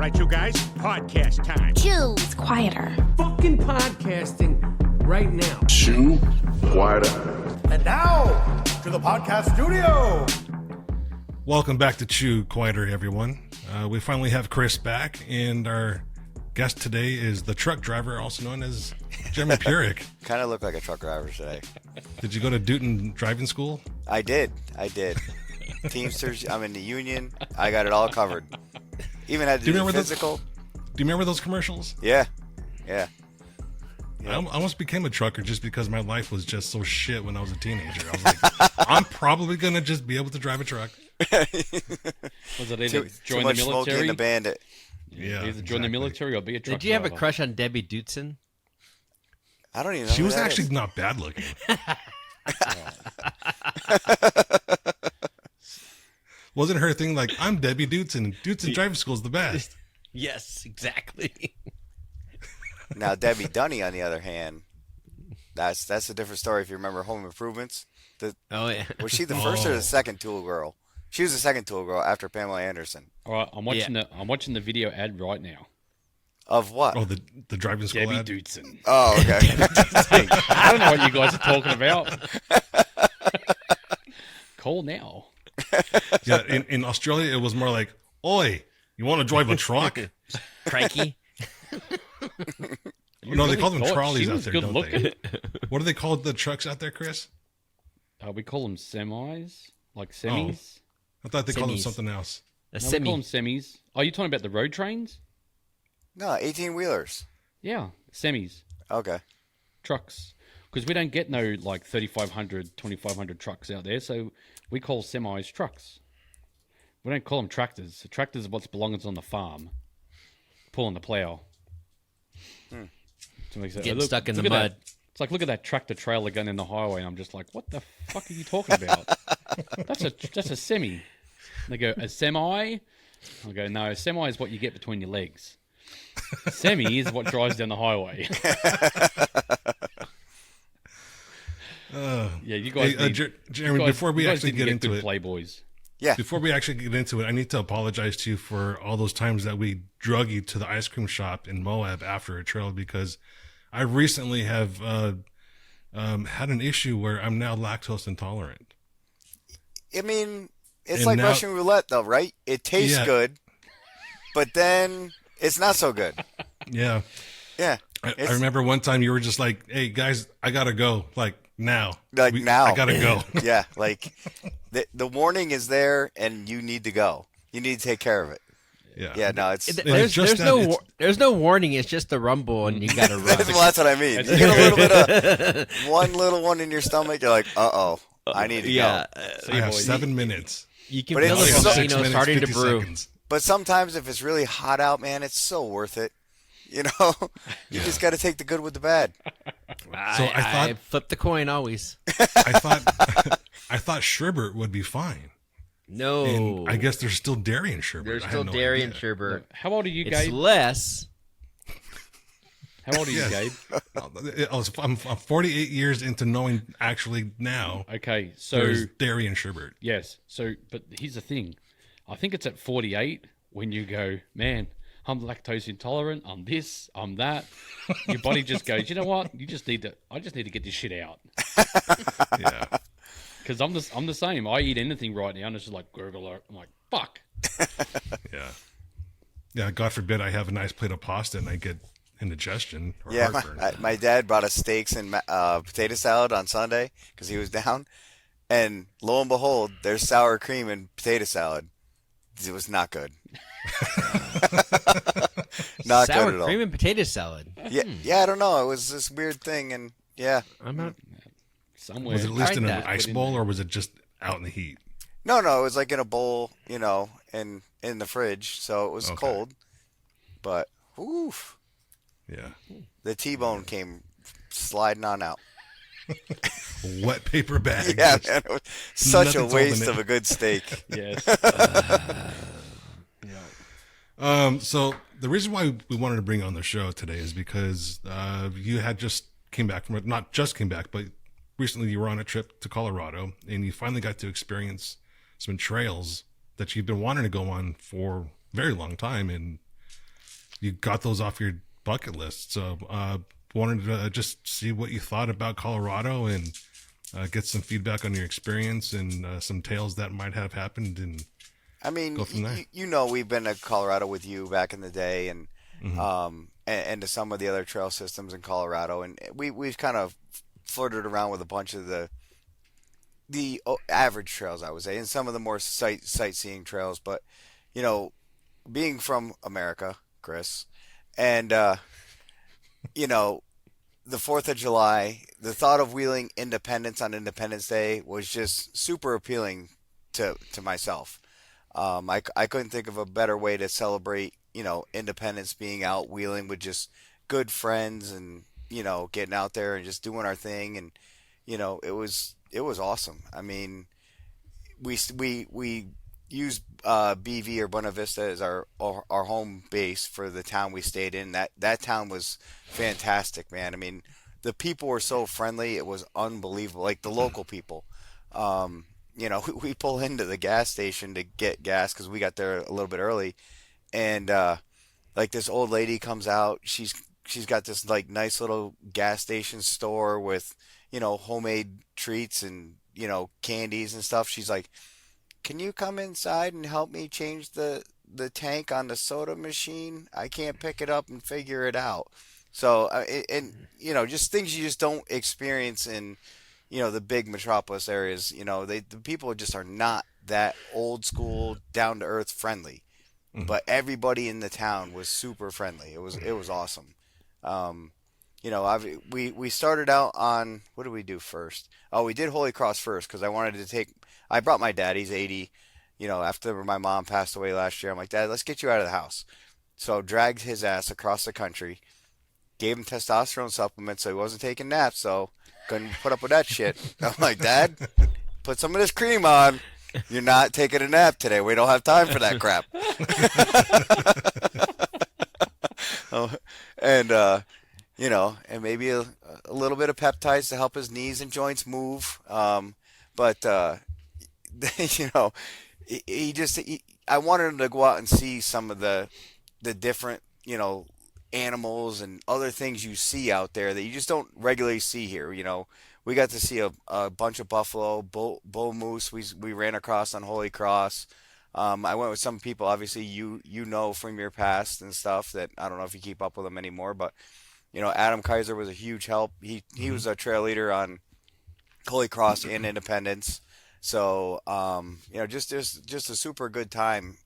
right, you guys, podcast time. Chew. It's quieter. Fucking podcasting right now. Chew quieter. And now, to the podcast studio. Welcome back to Chew Quieter, everyone. We finally have Chris back, and our guest today is the truck driver, also known as Jeremy Purick. Kind of look like a truck driver today. Did you go to Dutton driving school? I did. Teamsters, I'm in the union. I got it all covered. Even had to do the physical. Do you remember those commercials? Yeah. I almost became a trucker just because my life was just so shit when I was a teenager. I was like, I'm probably going to just be able to drive a truck. Was it either join the military? In the bandit. Yeah, either join the military or be a truck Did you have a driver. crush on Debbie Dutson? I don't even know. She who was that actually is. not bad looking. Wasn't her thing like, I'm Debbie Dutson. Dutson driving school is the best. Yes, exactly. Now Debbie Dunny, on the other hand, that's a different story. If you remember Home Improvements, Oh yeah. was she the first or the second Tool girl? She was the second Tool girl after Pamela Anderson. All right, I'm watching the video ad right now. Of what? Oh, the driving school Debbie ad? Dutson. Oh, okay. I don't know what you guys are talking about. Call now. Yeah, in Australia, it was more like, oi, you want to drive a truck? Cranky. No, they call them thought trolleys she out was there, good don't looking. they? What do they call the trucks out there, Chris? We call them semis, like semis. I thought they called them Semis. something else. A No, we call them semi. semis. Oh, you talking about the road trains? No, 18-wheelers. Yeah, semis, Okay. trucks. Because we don't get no like 3,500, 2,500 trucks out there, so we call semis trucks. We don't call them tractors. Tractors are what belongs on the farm, pulling the plow. So it makes it- Getting look- stuck in look the at that. mud. It's like, look at that tractor trailer going in the highway, and I'm just like, what the fuck are you talking about? That's a semi. And they go, a semi? I go, no, a semi is what you get between your legs. Semi is what drives down the highway. Yeah, you guys. Hey, need- Jeremy, you guys- before we you guys actually didn't get into good it, Playboys. Yeah. before we actually get into it, I need to apologize to you for all those times that we drug you to the ice cream shop in Moab after a trail, because I recently have had an issue where I'm now lactose intolerant. I mean, it's And like now- Russian roulette, though, right? It tastes Yeah. good, but then it's not so good. Yeah. Yeah. I remember one time you were just like, hey, guys, I got to go. Like, now. Now. I got to go. Yeah, like the warning is there, and you need to go. You need to take care of it. Yeah. Yeah, no, it's It's just that There's no warning. It's just the rumble, and you gotta run. well, that's what I mean. You get a little bit of one little one in your stomach, you're like, I need to go. I have 7 minutes. You can But feel the it's so- 6 volcano minutes, starting to 50 brew. seconds. But sometimes if it's really hot out, man, it's so worth it. You know, you just got to take the good with the bad. I flip the coin always. I thought sherbet would be fine. No, And I guess there's still dairy in sherbet. there's I had still no dairy idea. and sherbet. How old are you, It's Gabe? less. How old are you, Yes. Gabe? I'm 48 years into knowing actually now Okay, so there's dairy in sherbet. yes. So, but here's the thing. I think it's at 48 when you go, man, I'm lactose intolerant. I'm this. I'm that. Your body just goes, you know what? I just need to get this shit out. Yeah. Because I'm the same. I eat anything right now, and it's just like gurgle. I'm like, fuck. Yeah. Yeah. God forbid I have a nice plate of pasta and I get indigestion or Yeah, heartburn. my dad brought us steaks and potato salad on Sunday because he was down, and lo and behold, there's sour cream and potato salad. It was not good. Not Sour good at all. cream and potato salad. Yeah, I don't know. It was this weird thing, and yeah, I'm not. Somewhere. Was it at least in an that. ice bowl or was it just out in the heat? no, it was like in a bowl, you know, in the fridge, so it was Okay. cold. But oof, Yeah. the T-bone came sliding on out. Wet paper bag. Yeah, man, it was such a Nothing's waste holding of it. a good steak. Yes. So the reason why we wanted to bring you on the show today is because you had just came back from not just came back, but recently you were on a trip to Colorado and you finally got to experience some trails that you've been wanting to go on for a very long time. And you got those off your bucket list. So wanted to just see what you thought about Colorado and get some feedback on your experience and some tales that might have happened. And I mean, go from there. we've been to Colorado with you back in the day, and and to some of the other trail systems in Colorado, and we've kind of flirted around with a bunch of the average trails, I would say, and some of the more sightseeing trails. But being from America, Chris, and the 4th of July, the thought of wheeling Independence on Independence Day was just super appealing to myself. I couldn't think of a better way to celebrate, Independence, being out wheeling with just good friends and, getting out there and just doing our thing. And, it was awesome. I mean, we used BV or Buena Vista as our home base for the town we stayed in. That town was fantastic, man. I mean, the people were so friendly. It was unbelievable. Like the local people. We pull into the gas station to get gas because we got there a little bit early, and like this old lady comes out. She's got this like nice little gas station store with homemade treats and candies and stuff. She's like, "Can you come inside and help me change the tank on the soda machine? I can't pick it up and figure it out." So just things you just don't experience in the big metropolis areas. The people just are not that old school, down to earth friendly. But everybody in the town was super friendly. It was awesome. We started out on, what did we do first? Oh, we did Holy Cross first because I brought my dad. He's 80. After my mom passed away last year, I'm like, "Dad, let's get you out of the house." So dragged his ass across the country, gave him testosterone supplements so he wasn't taking naps, so couldn't put up with that shit. I'm like, "Dad, put some of this cream on. You're not taking a nap today. We don't have time for that crap." And maybe a little bit of peptides to help his knees and joints move. But I wanted him to go out and see some of the different, animals and other things you see out there that you just don't regularly see here. We got to see a bunch of buffalo, bull moose. We ran across on Holy Cross. I went with some people, obviously from your past and stuff, that I don't know if you keep up with them anymore, but Adam Kaiser was a huge help. He was a trail leader on Holy Cross and Independence. So just a super good time.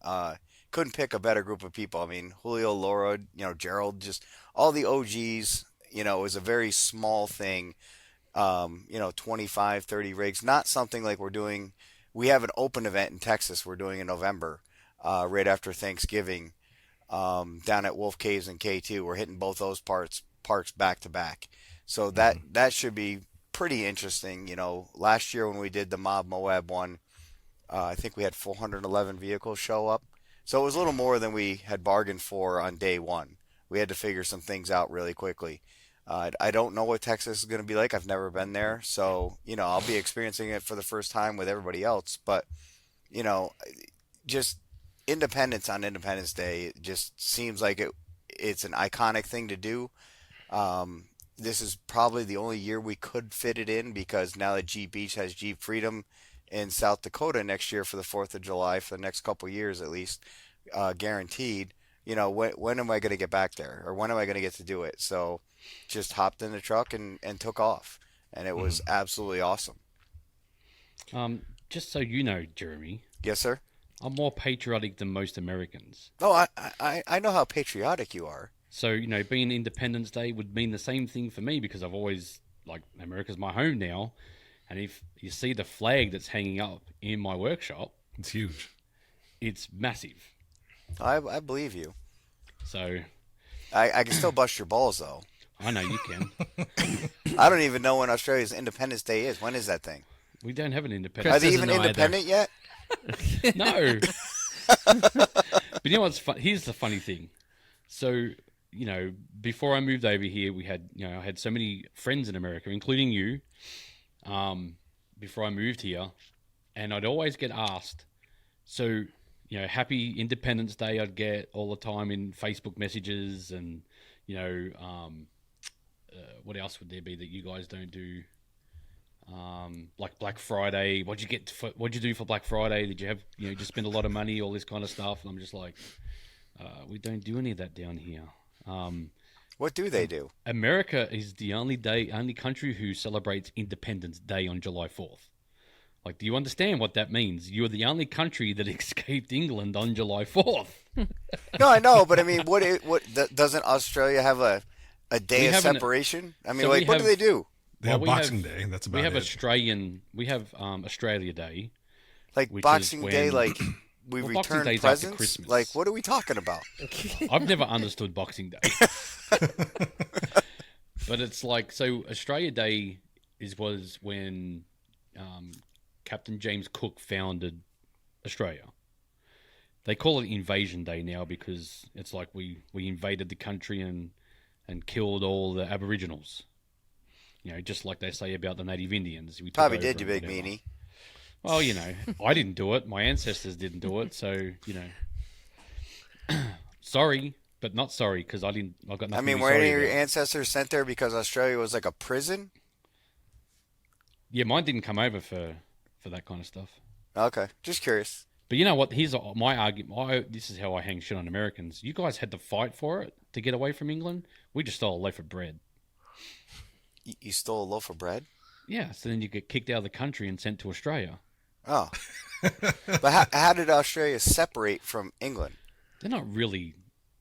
Couldn't pick a better group of people. I mean, Julio, Laura, Gerald, just all the OGs. It was a very small thing. 25, 30 rigs, not something like we're doing. We have an open event in Texas we're doing in November, right after Thanksgiving, down at Wolf Caves and K2. We're hitting both those parks back to back. So that should be pretty interesting. Last year when we did the Mob Moab one, I think we had 411 vehicles show up. So it was a little more than we had bargained for on day one. We had to figure some things out really quickly. I don't know what Texas is going to be like. I've never been there. So, I'll be experiencing it for the first time with everybody else. But, just Independence on Independence Day, it just seems like it's an iconic thing to do. This is probably the only year we could fit it in because now that Jeep Beach has Jeep Freedom in South Dakota next year for the 4th of July, for the next couple years at least, guaranteed. When am I going to get back there, or when am I going to get to do it? So just hopped in the truck and took off, and it was absolutely awesome. Just so you know, Jeremy. Yes, sir. I'm more patriotic than most Americans. Oh, I know how patriotic you are. So, being Independence Day would mean the same thing for me because I've always, America's my home now. And if you see the flag that's hanging up in my workshop, it's huge. It's massive. I believe you. So I can still bust your balls, though. I know you can. I don't even know when Australia's Independence Day is. When is that thing? We don't have an independence. Are they even independent yet? No. But you know what's fun? Here's the funny thing. So, before I moved over here, we had, I had so many friends in America, including you, before I moved here. And I'd always get asked, so Happy Independence Day I'd get all the time in Facebook messages, and what else would there be that you guys don't do? Like Black Friday. What'd you do for Black Friday? Did you have just spend a lot of money, all this kind of stuff? And I'm just like, we don't do any of that down here. What do they do? America is the only country who celebrates Independence Day on July 4th. Like, do you understand what that means? You're the only country that escaped England on July 4th. No, I know, but I mean, doesn't Australia have a day of separation? What do they do? They have Boxing Day. That's about it. We have Australia Day. Like Boxing Day, like we return presents? Like, what are we talking about? I've never understood Boxing Day. But it's like, so Australia Day was when Captain James Cook founded Australia. They call it Invasion Day now because it's like we invaded the country and killed all the Aboriginals. Just like they say about the Native Indians. We probably did, you big meanie. Well, I didn't do it. My ancestors didn't do it. So, sorry, but not sorry because I got nothing. I mean, were any of your ancestors sent there because Australia was like a prison? Yeah, mine didn't come over for that kind of stuff. Okay, just curious. But you know what? Here's my argument. This is how I hang shit on Americans. You guys had to fight for it to get away from England. We just stole a loaf of bread. You stole a loaf of bread? Yeah, so then you get kicked out of the country and sent to Australia. Oh. But how did Australia separate from England? They're not really...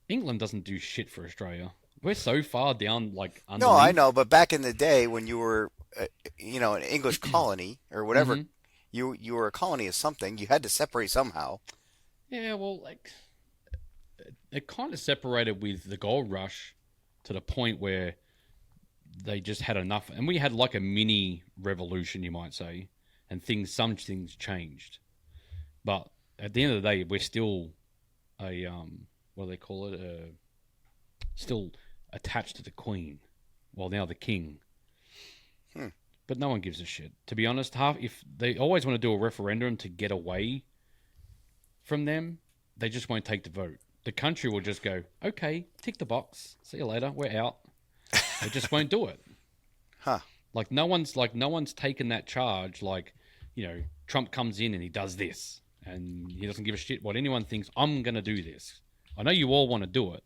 England doesn't do shit for Australia. We're so far down, like, underneath. No, I know, but back in the day when you were, an English colony or whatever, you were a colony of something, you had to separate somehow. Yeah, well, like, it kind of separated with the gold rush to the point where they just had enough, and we had like a mini revolution, you might say, and some things changed. But at the end of the day, we're still what do they call it? Still attached to the Queen, well, now the King. But no one gives a shit. To be honest, if they always want to do a referendum to get away from them, they just won't take the vote. The country will just go, okay, tick the box, see you later, we're out. They just won't do it. Huh. Like no one's taken that charge. Like, Trump comes in and he does this, and he doesn't give a shit what anyone thinks. I'm gonna do this. I know you all want to do it,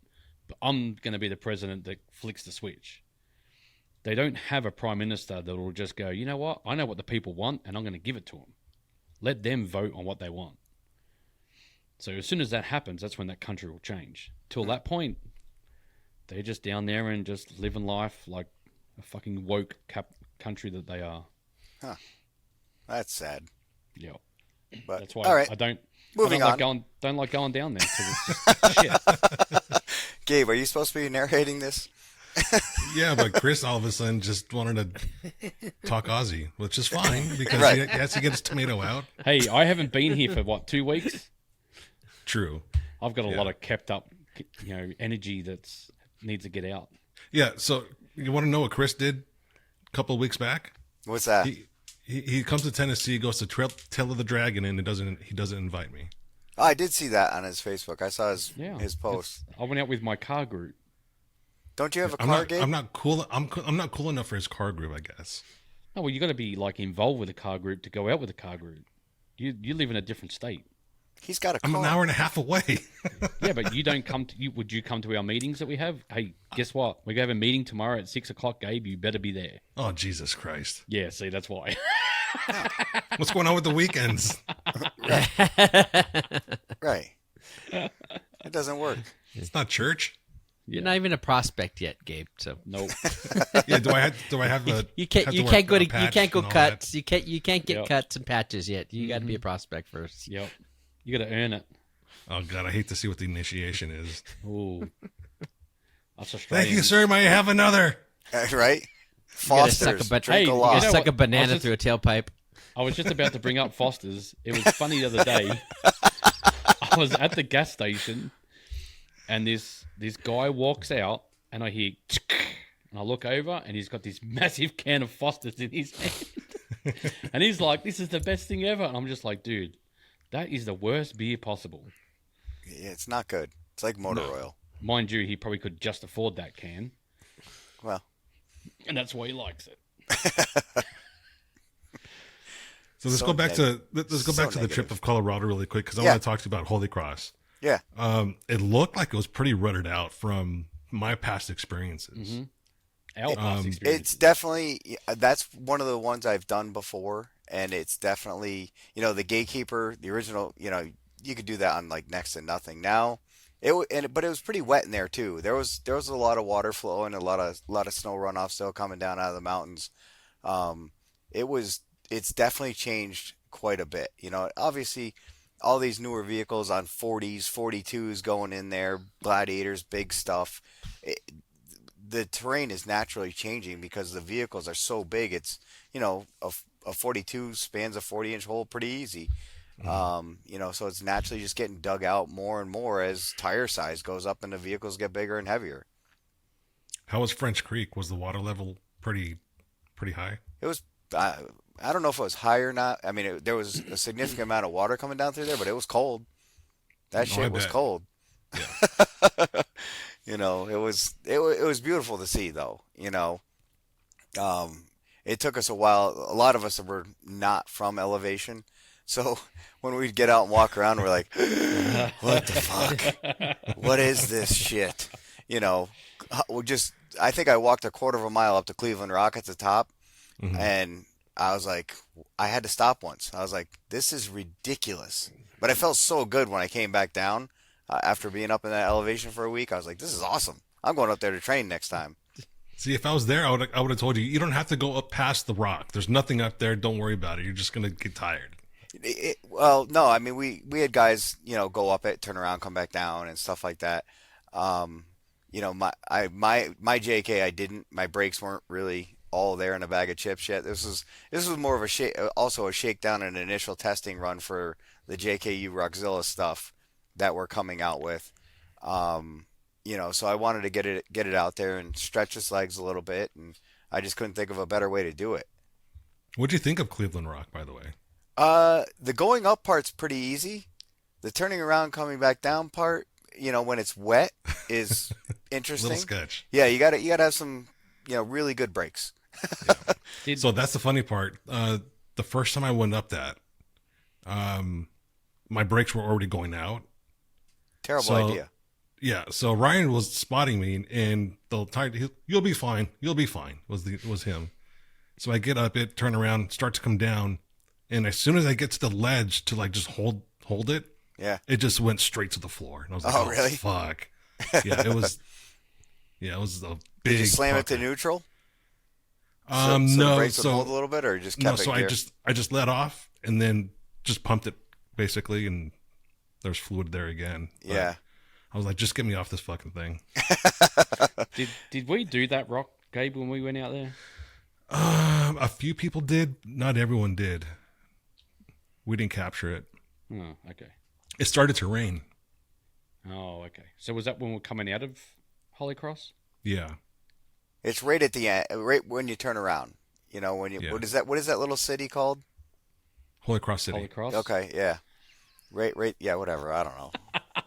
but I'm gonna be the president that flicks the switch. They don't have a prime minister that will just go, you know what? I know what the people want, and I'm gonna give it to them. Let them vote on what they want. So as soon as that happens, that's when that country will change. Till that point, they're just down there and just living life like a fucking woke country that they are. Huh. That's sad. Yeah. But that's why all right. I don't like going down there because it's just shit. Gabe, are you supposed to be narrating this? Yeah, but Chris all of a sudden just wanted to talk Aussie, which is fine because he has to get his tomato out. Hey, I haven't been here for 2 weeks? True. I've got a lot of kept up, energy that's needs to get out. Yeah, so you want to know what Chris did a couple of weeks back? What's that? He comes to Tennessee, goes to Tail of the Dragon, and he doesn't invite me. Oh, I did see that on his Facebook. I saw his post. I went out with my car group. Don't you have a car, Gabe? I'm not cool. I'm not cool enough for his car group, I guess. No, well, you got to be like involved with a car group to go out with a car group. You live in a different state. He's got a car. I'm an hour and a half away. Yeah, but you don't come to. Would you come to our meetings that we have? Hey, guess what? We're gonna have a meeting tomorrow at 6:00, Gabe. You better be there. Oh, Jesus Christ! Yeah, see, that's why. What's going on with the weekends? Right. It doesn't work. It's not church. You're not even a prospect yet, Gabe. So nope. Yeah, do I have a? You can't go cuts. You can't get Yep. cuts and patches yet. You got to be a prospect first. Yep. You got to earn it. Oh God, I hate to see what the initiation is. Ooh. That's Australian. Thank you, sir. May I have another? Right? Foster's. Drink a lot. Suck a banana through a tailpipe. I was just about to bring up Foster's. It was funny the other day. I was at the gas station, and this guy walks out, and I hear, and I look over, and he's got this massive can of Foster's in his hand, and he's like, "This is the best thing ever." And I'm just like, "Dude, That is the worst beer possible. Yeah, it's not good. It's like motor oil. Mind you, he probably could just afford that can, Well, and that's why he likes it. So let's So go back to the negative. trip of Colorado really quick because I Yeah. want to talk to you about Holy Cross. yeah. It looked like it was pretty rutted out from my past experiences. Our past experience. It's definitely, that's one of the ones I've done before, and it's definitely, the gatekeeper, the original, you could do that on like next to nothing. Now, but it was pretty wet in there too. There was a lot of water flowing, a lot of snow runoff still coming down out of the mountains. It's definitely changed quite a bit. Obviously, all these newer vehicles on 40s, 42s going in there, Gladiators, big stuff. The terrain is naturally changing because the vehicles are so big. It's, a 42 spans a 40-inch hole pretty easy. So it's naturally just getting dug out more and more as tire size goes up and the vehicles get bigger and heavier. How was French Creek? Was the water level pretty high? It was, I don't know if it was high or not. I mean, there was a significant amount of water coming down through there, but it was cold. That I shit was bet. cold. It was beautiful to see though. It took us a while. A lot of us were not from elevation. So when we'd get out and walk around, we're like, what the fuck? What is this shit? I think I walked a quarter of a mile up to Cleveland Rock at the top, and I was like, I had to stop once. I was like, this is ridiculous. But I felt so good when I came back down after being up in that elevation for a week. I was like, this is awesome. I'm going up there to train next time. See, if I was there, I would have told you, you don't have to go up past the rock. There's nothing up there. Don't worry about it. You're just going to get tired. Well, no, I mean, we had guys, go up it, turn around, come back down and stuff like that. My JK, I didn't, my brakes weren't really all there in a bag of chips yet. This was more of also a shakedown and initial testing run for the JKU Rockzilla stuff that we're coming out with. So I wanted to get it out there and stretch his legs a little bit, and I just couldn't think of a better way to do it. What'd you think of Cleveland Rock, by the way? The going up part's pretty easy. The turning around, coming back down part, when it's wet is interesting. Little sketch. Yeah, you gotta have some, really good brakes. So that's the funny part. The first time I went up that, my brakes were already going out. Terrible idea. Yeah, so Ryan was spotting me, and the tire, you'll be fine. You'll be fine. Was him. So I get up, it turn around, start to come down, and as soon as I get to the ledge to like just hold it, Yeah. it just went straight to the floor, and I was like, Oh, "Oh, really? fuck!" Yeah, it was. Yeah, it was a big. Did you slam it to pucker. neutral? No, the brakes would so hold a little bit, or just no, kept it so gear? I just let off and then just pumped it basically, and there's fluid there again. But Yeah. I was like, just get me off this fucking thing. Did we do that, Rock, Gabe, when we went out there? A few people did, not everyone did. We didn't capture it. Oh, okay. It started to rain. Oh, okay. So was that when we're coming out of Holy Cross? Yeah. It's right at the end, right when you turn around. When you Yeah. what is that little city called? Holy Cross City. Holy Cross? Okay, yeah. Right, yeah, whatever. I don't know.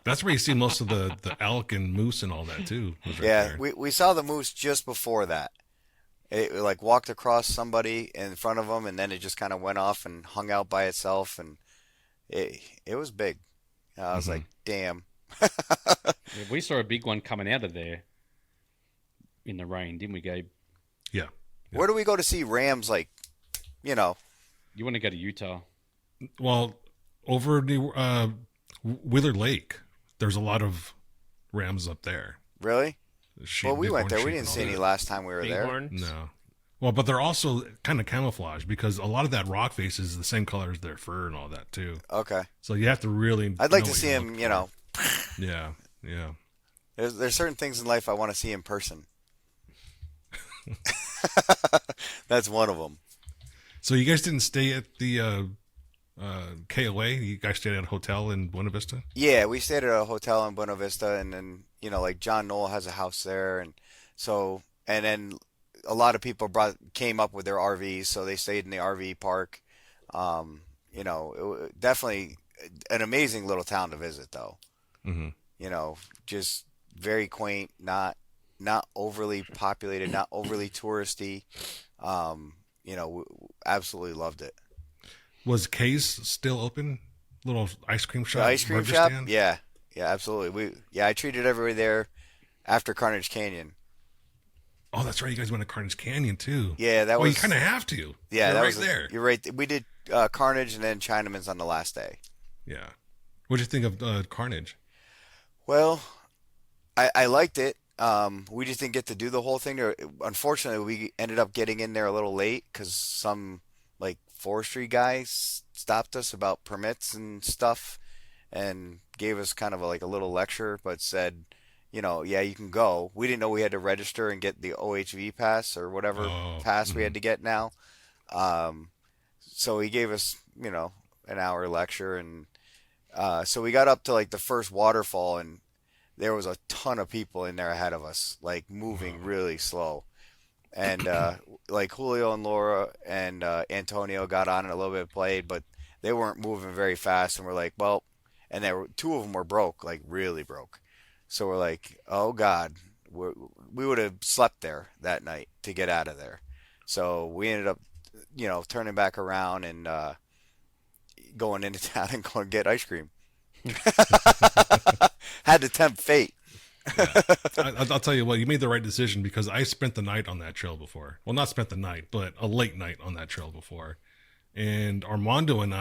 That's where you see most of the elk and moose and all that too. was right Yeah, there. we saw the moose just before that. It like walked across somebody in front of them, and then it just kind of went off and hung out by itself, and it was big. I was like, damn. Yeah, we saw a big one coming out of there in the rain, didn't we, Gabe? Yeah. Where do we go to see rams? Like, You want to go to Utah? Well, over the Wheeler Lake, there's a lot of rams up there. really? Sheep, Well, we went bighorn there. We sheep didn't and see all any that. last time we were there. Bighorns. No. Well, but they're also kind of camouflaged because a lot of that rock face is the same color as their fur and all that too. Okay. So you have to really. I'd like know to what see you're him, looking for. Yeah. Yeah. There's certain things in life I want to see in person. That's one of them. So you guys didn't stay at the KOA? You guys stayed at a hotel in Buena Vista? Yeah, we stayed at a hotel in Buena Vista, and then like John Knoll has a house there, and then a lot of people came up with their RVs, so they stayed in the RV park. Definitely an amazing little town to visit, though. Mm-hmm. You know, just very quaint, not overly populated, not overly touristy. You know, absolutely loved it. Was Kay's still open? Little ice cream shop? The ice cream burger shop? stand? Yeah, absolutely. I treated everybody there after Carnage Canyon. Oh, that's right. You guys went to Carnage Canyon too. Yeah, that well, was. you kind of have to. Yeah, You're that right was there. You're right. We did Carnage and then Chinaman's on the last day. Yeah. What'd you think of Carnage? Well, I liked it. We just didn't get to do the whole thing. Unfortunately, we ended up getting in there a little late because some like forestry guys stopped us about permits and stuff, and gave us kind of a little lecture, but said, you know, yeah, you can go. We didn't know we had to register and get the OHV pass or whatever pass we had to get now. So he gave us, you know, an hour lecture, and so we got up to like the first waterfall, and there was a ton of people in there ahead of us, like moving really slow. And like Julio and Laura and Antonio got on and a little bit played, but they weren't moving very fast. And we're like, well, and there were two of them were broke, like really broke. So we're like, oh God, we would have slept there that night to get out of there. So we ended up, you know, turning back around and going into town and going to get ice cream. Had to tempt fate. Yeah. I'll tell you what, you made the right decision, because I spent the night on that trail before. Well, not spent the night, but a late night on that trail before. And Armando and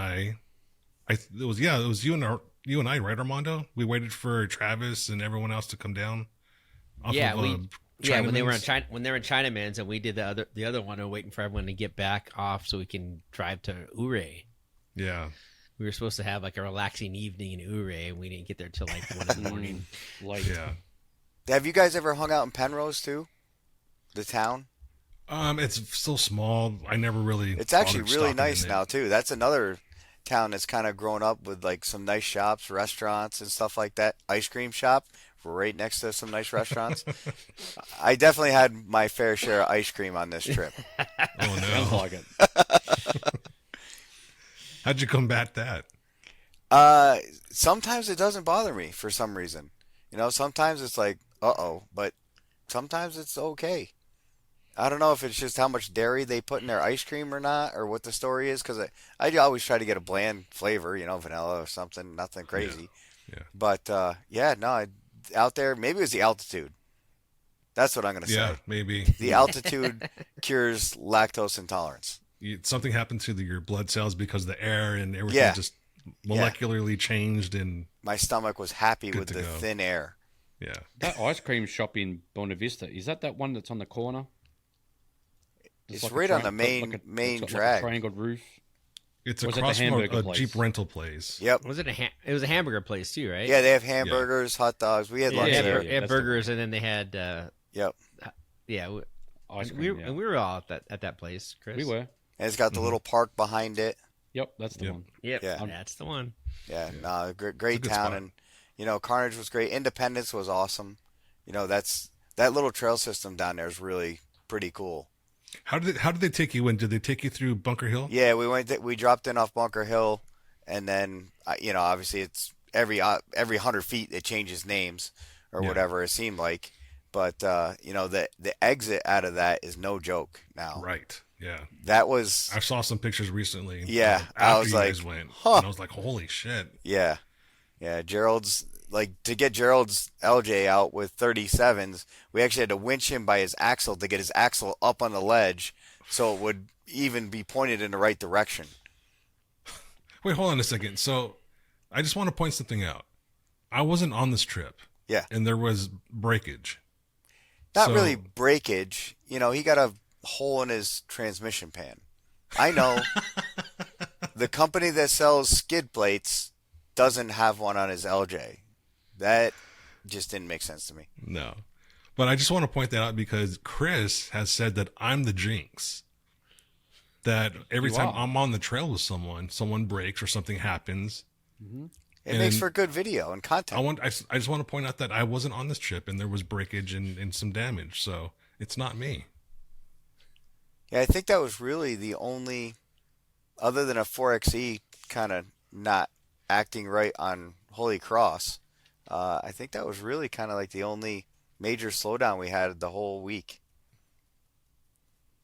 it was you and I, right, Armando? We waited for Travis and everyone else to come down. When they were in Chinaman's, and we did the other one, we were waiting for everyone to get back off so we can drive to Ouray. Yeah. We were supposed to have like a relaxing evening in Ouray, and we didn't get there till like 1 in the morning. Yeah. Have you guys ever hung out in Penrose too? The town? It's so small. I never really. It's actually bothered really stopping nice in now it. too. That's another town that's kind of grown up with like some nice shops, restaurants, and stuff like that. Ice cream shop right next to some nice restaurants. I definitely had my fair share of ice cream on this trip. Oh Sounds no! like it. How'd you combat that? Sometimes it doesn't bother me for some reason. You know, sometimes it's like, uh-oh, but sometimes it's okay. I don't know if it's just how much dairy they put in their ice cream or not, or what the story is, because I always try to get a bland flavor, you know, vanilla or something, nothing crazy. Yeah. But, out there, maybe it was the altitude. That's what I'm going to Yeah, say. maybe. The altitude cures lactose intolerance. Something happened to your blood cells because the air and everything just molecularly changed, and My stomach was happy with to the go. thin air. yeah. That ice cream shop in Buena Vista, is that one that's on the corner? It's right on the main it's got drag. Like a triangle roof. It's Was it the across from hamburger a place? Jeep rental place. Yep. Was it it was a hamburger place too, right? Yeah, they have hamburgers, hot dogs. We had lunch they there. had, they had That's the burgers, and then they had Yep. Ice we cream, yeah. were all at that place, Chris. We were. And it's got the little park behind it. Yep, that's the Yep. one. Yep, Yeah. that's the one. Yeah, no, great It's a good town, spot. and you know, Carnage was great. Independence was awesome. You know, that little trail system down there is really pretty cool. How did they take you in? Did they take you through Bunker Hill? Yeah, we dropped in off Bunker Hill, and then you know, obviously it's every 100 feet it changes names or Yeah. whatever it seemed like. But you know, the exit out of that is no joke now. Right. Yeah. That was I saw some pictures recently. Yeah, after I was you like, guys went, huh. and I was like, holy shit. Yeah. Gerald's to get Gerald's LJ out with 37s, we actually had to winch him by his axle to get his axle up on the ledge so it would even be pointed in the right direction. Wait, hold on a second. So I just want to point something out. I wasn't on this trip. Yeah. And there was breakage. Not So- really breakage. You know, he got a hole in his transmission pan. I know. The company that sells skid plates doesn't have one on his LJ. That just didn't make sense to me. No. But I just want to point that out because Chris has said that I'm the jinx. That every You time are. I'm on the trail with someone breaks or something happens. It makes And for good video and content. I just want to point out that I wasn't on this trip and there was breakage and some damage. So it's not me. Yeah, I think that was really the only, other than a 4xe kind of not acting right on Holy Cross, I think that was really kind of like the only major slowdown we had the whole week.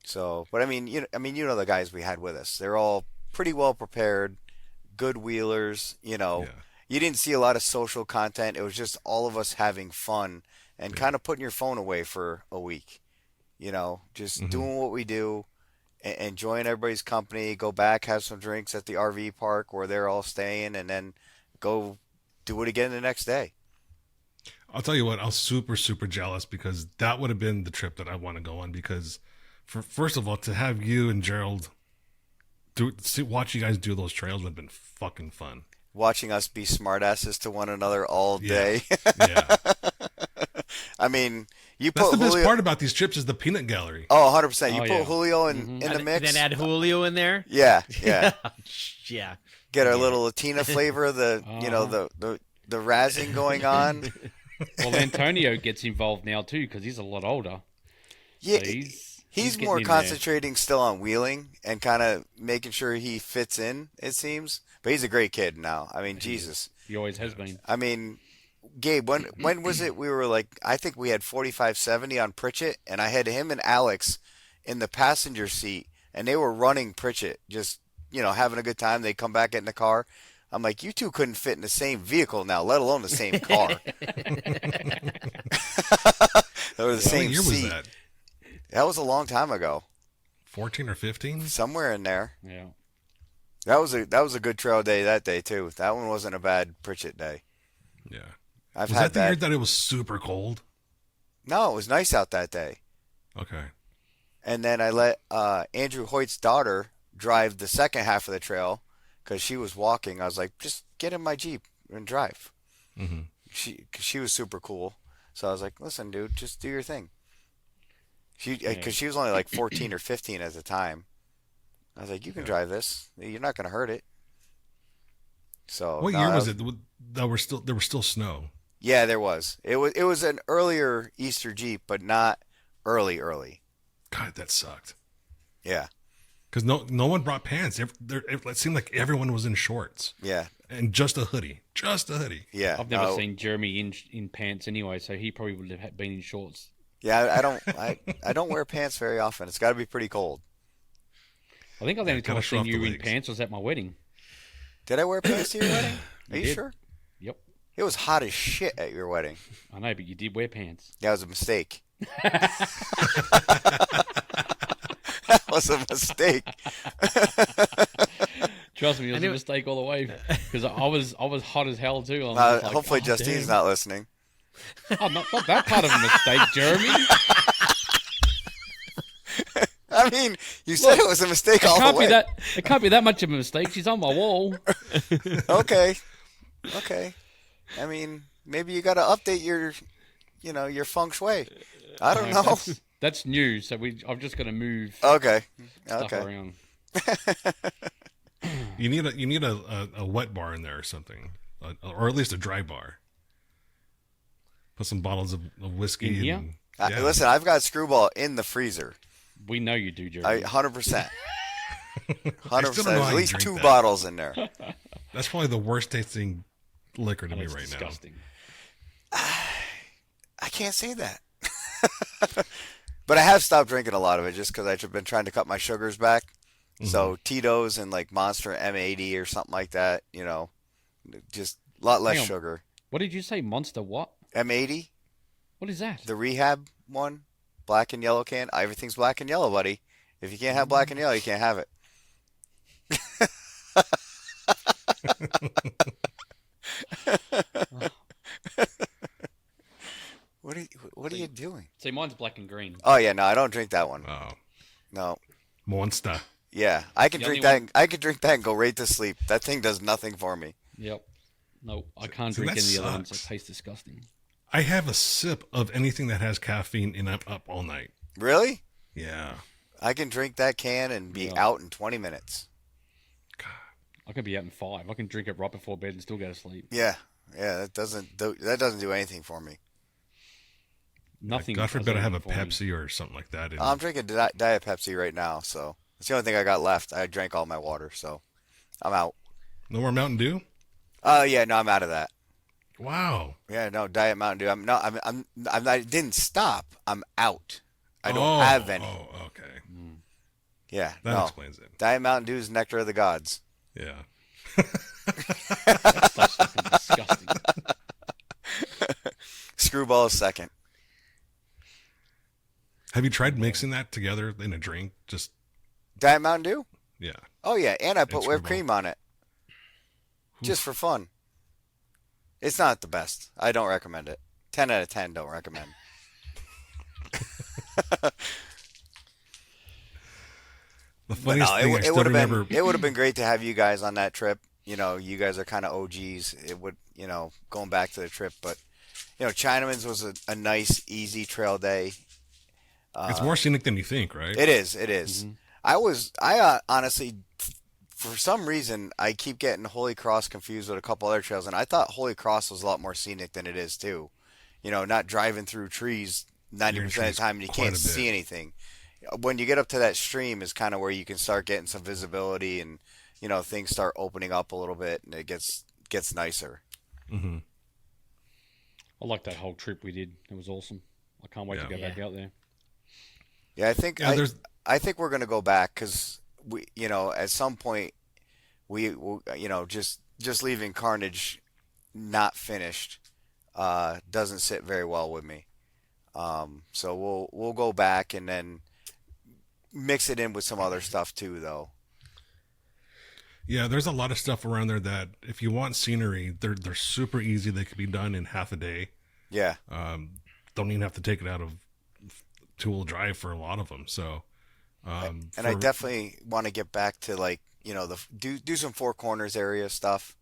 So, but I mean, you know the guys we had with us. They're all pretty well prepared, good wheelers. Yeah. You didn't see a lot of social content. It was just all of us having fun and kind of putting your phone away for a week. Just doing what we do, enjoying everybody's company. Go back, have some drinks at the RV park where they're all staying, and then go do it again the next day. I'll tell you what, I was super, super jealous because that would have been the trip that I want to go on because, first of all, to have you and Gerald watch you guys do those trails would have been fucking fun. Watching us be smartasses to one another all day. Yeah. I mean, That's the best part about these trips is the peanut gallery. Oh, 100%. You Oh, put yeah. Julio in the mix. Then add Julio in there. Yeah. Yeah. Get our little Latina flavor, the razzing going on. Well, Antonio gets involved now too because he's a lot older. Yeah, So he's getting more in there. concentrating still on wheeling and kind of making sure he fits in, it seems. But he's a great kid now. I mean, Jesus. He always has been. I mean, Gabe, when was it we were like, I think we had 4570 on Pritchett, and I had him and Alex in the passenger seat, and they were running Pritchett, just, having a good time. They come back in the car. I'm like, you two couldn't fit in the same vehicle now, let alone the same car. Or the same What year seat. was that? That was a long time ago. 14 or 15? Somewhere in there. Yeah. That was a good trail day that day too. That one wasn't a bad Pritchett day. Yeah. I've Was had that the year that it was super cold? No, it was nice out that day. Okay. And then I let Andrew Hoyt's daughter drive the second half of the trail because she was walking. I was like, just get in my Jeep and drive. Mm-hmm. She was super cool. So I was like, listen, dude, just do your thing. Because she was only like 14 or 15 at the time. I was like, you can drive this. You're not going to hurt it. So What year was it that there was still snow? Yeah, there was. It was an earlier Easter Jeep, but not early. God, that sucked. Yeah. Because no one brought pants. It seemed like everyone was in shorts. Yeah. And just a hoodie. Yeah. I've never seen Jeremy in pants anyway, so he probably would have been in shorts. Yeah, I don't wear pants very often. It's got to be pretty cold. I think the only time gotta I've show seen off you the in legs. pans was at my wedding. Did I wear pants to your wedding? Are you did. sure? Yep. It was hot as shit at your wedding. I know, but you did wear pants. That was a mistake. That was a mistake. Trust me, it was a mistake all the way because I was hot as hell too. Hopefully Justine's not listening. Oh, not that part of a mistake, Jeremy. I mean, you said it was a mistake all the way. It can't be that much of a mistake. She's on my wall. Okay. I mean, maybe you got to update your feng shui. I don't know. That's new, so I'm just gonna move Okay. stuff around. You need a wet bar in there or something, or at least a dry bar. Put some bottles of whiskey In here? and Listen, I've got Screwball in the freezer. We know you do, Jeremy. 100%. I still don't know how At you least drink 2 that. bottles in there. That's probably the worst tasting liquor to me That's right disgusting. I can't say that. But I have stopped drinking a lot of it just because I've been trying to cut my sugars back. So Tito's and like Monster M80 or something like that, just a lot less Hang on. sugar. What did you say? Monster what? M80, What is that? the rehab one, black and yellow can. Everything's black and yellow, buddy. If you can't have black and yellow, you can't have it. What are you doing? See, mine's black and green. Oh yeah, no, I don't drink that one. now. Oh, No. Monster. Yeah, I can The drink only that. I can drink that and go right to sleep. That thing does nothing for me. Yep. No, I can't See, drink that any of the other ones. It sucks. tastes disgusting. I have a sip of anything that has caffeine and I'm up all night. Really? Yeah. I can drink that can and be out in 20 minutes. I can be out in 5. I can drink it right before bed and still go to sleep. Yeah, that doesn't do anything for me. Nothing. God does forbid I have a anything for me. Pepsi or something like that. And I'm drinking Diet Pepsi right now, so it's the only thing I got left. I drank all my water, so I'm out. no more Mountain Dew? Oh yeah, no, I'm out of that. Wow. Yeah, no, Diet Mountain Dew. I'm not. I'm not. I didn't stop. I'm out. I don't have any. Oh, okay. Yeah, That no. explains it. Diet Mountain Dew is nectar of the gods. Yeah. That's fucking disgusting. Screwball is second. Have you tried mixing that together in a drink? Just Diet Mountain Dew? yeah. Oh yeah, and I put It's whipped Screwball. cream on it, just for fun. It's not the best. I don't recommend it. 10 out of 10 don't recommend. The But funniest no, thing I it still would have remember. been. It would have been great to have you guys on that trip. You know, you guys are kind of OGs. It would, going back to the trip, but Chinaman's was a nice, easy trail day. It's more scenic than you think, right? It is. It is. Honestly, for some reason, I keep getting Holy Cross confused with a couple other trails, and I thought Holy Cross was a lot more scenic than it is too. Not driving through trees 90% of the time and you quite can't a bit. see anything. When you get up to that stream is kind of where you can start getting some visibility and things start opening up a little bit and it gets nicer. Mm-hmm. I like that whole trip we did. It was awesome. I can't wait to go Yeah. back out there. Yeah, I think Yeah, there's I think we're gonna go back because we at some point we just leaving Carnage not finished doesn't sit very well with me. So we'll go back and then mix it in with some other stuff too, though. Yeah, there's a lot of stuff around there that if you want scenery, they're super easy. They could be done in half a day. Yeah. Don't even have to take it out of two-wheel drive for a lot of them. So, And I definitely want to get back to do some Four Corners area stuff.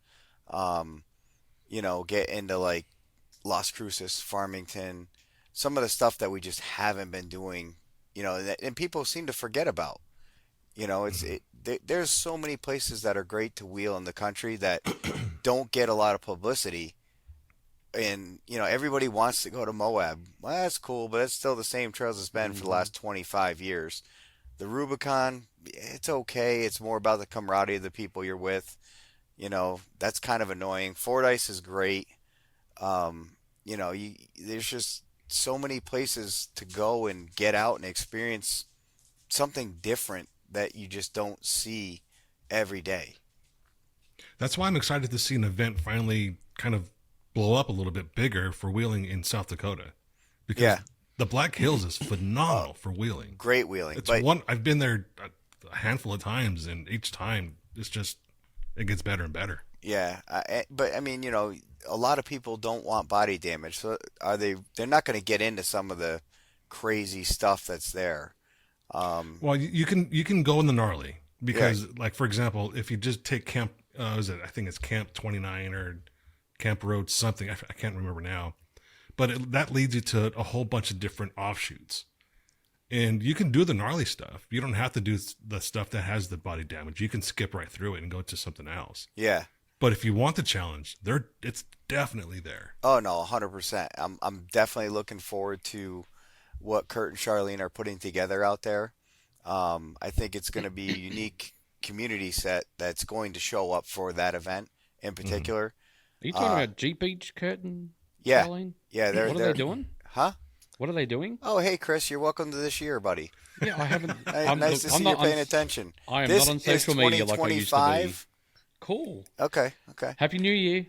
Get into like Las Cruces, Farmington, some of the stuff that we just haven't been doing. And people seem to forget about. There's so many places that are great to wheel in the country that don't get a lot of publicity. And, everybody wants to go to Moab. Well, that's cool, but it's still the same trails it's been for the last 25 years. The Rubicon, it's okay. It's more about the camaraderie of the people you're with. That's kind of annoying. Fordyce is great. There's just so many places to go and get out and experience something different that you just don't see every day. that's why I'm excited to see an event finally kind of blow up a little bit bigger for wheeling in South Dakota. Because Yeah. the Black Hills is phenomenal for wheeling. Great wheeling. It's But I've been there a handful of times, and each time it gets better and better. yeah, but I mean, a lot of people don't want body damage. So they're not going to get into some of the crazy stuff that's there. Well, you can go in the gnarly because, like, for example, if you just take Camp, I think it's Camp 29 or Camp Road something. I can't remember now, but that leads you to a whole bunch of different offshoots, and you can do the gnarly stuff. You don't have to do the stuff that has the body damage. You can skip right through it and go to something else. Yeah. But if you want the challenge, it's definitely there. Oh no, 100%. I'm definitely looking forward to what Kurt and Charlene are putting together out there. I think it's going to be a unique community set that's going to show up for that event in particular. Are you talking about Jeep Beach, Curtin? Yeah. Charlene? Yeah, What are they doing? Huh? What are they doing? Oh, hey Chris, you're welcome to this year, buddy. Yeah, I haven't. Nice to see you paying attention. I am This not on is social media like I used to be. 2025. Cool. Okay. Happy New Year.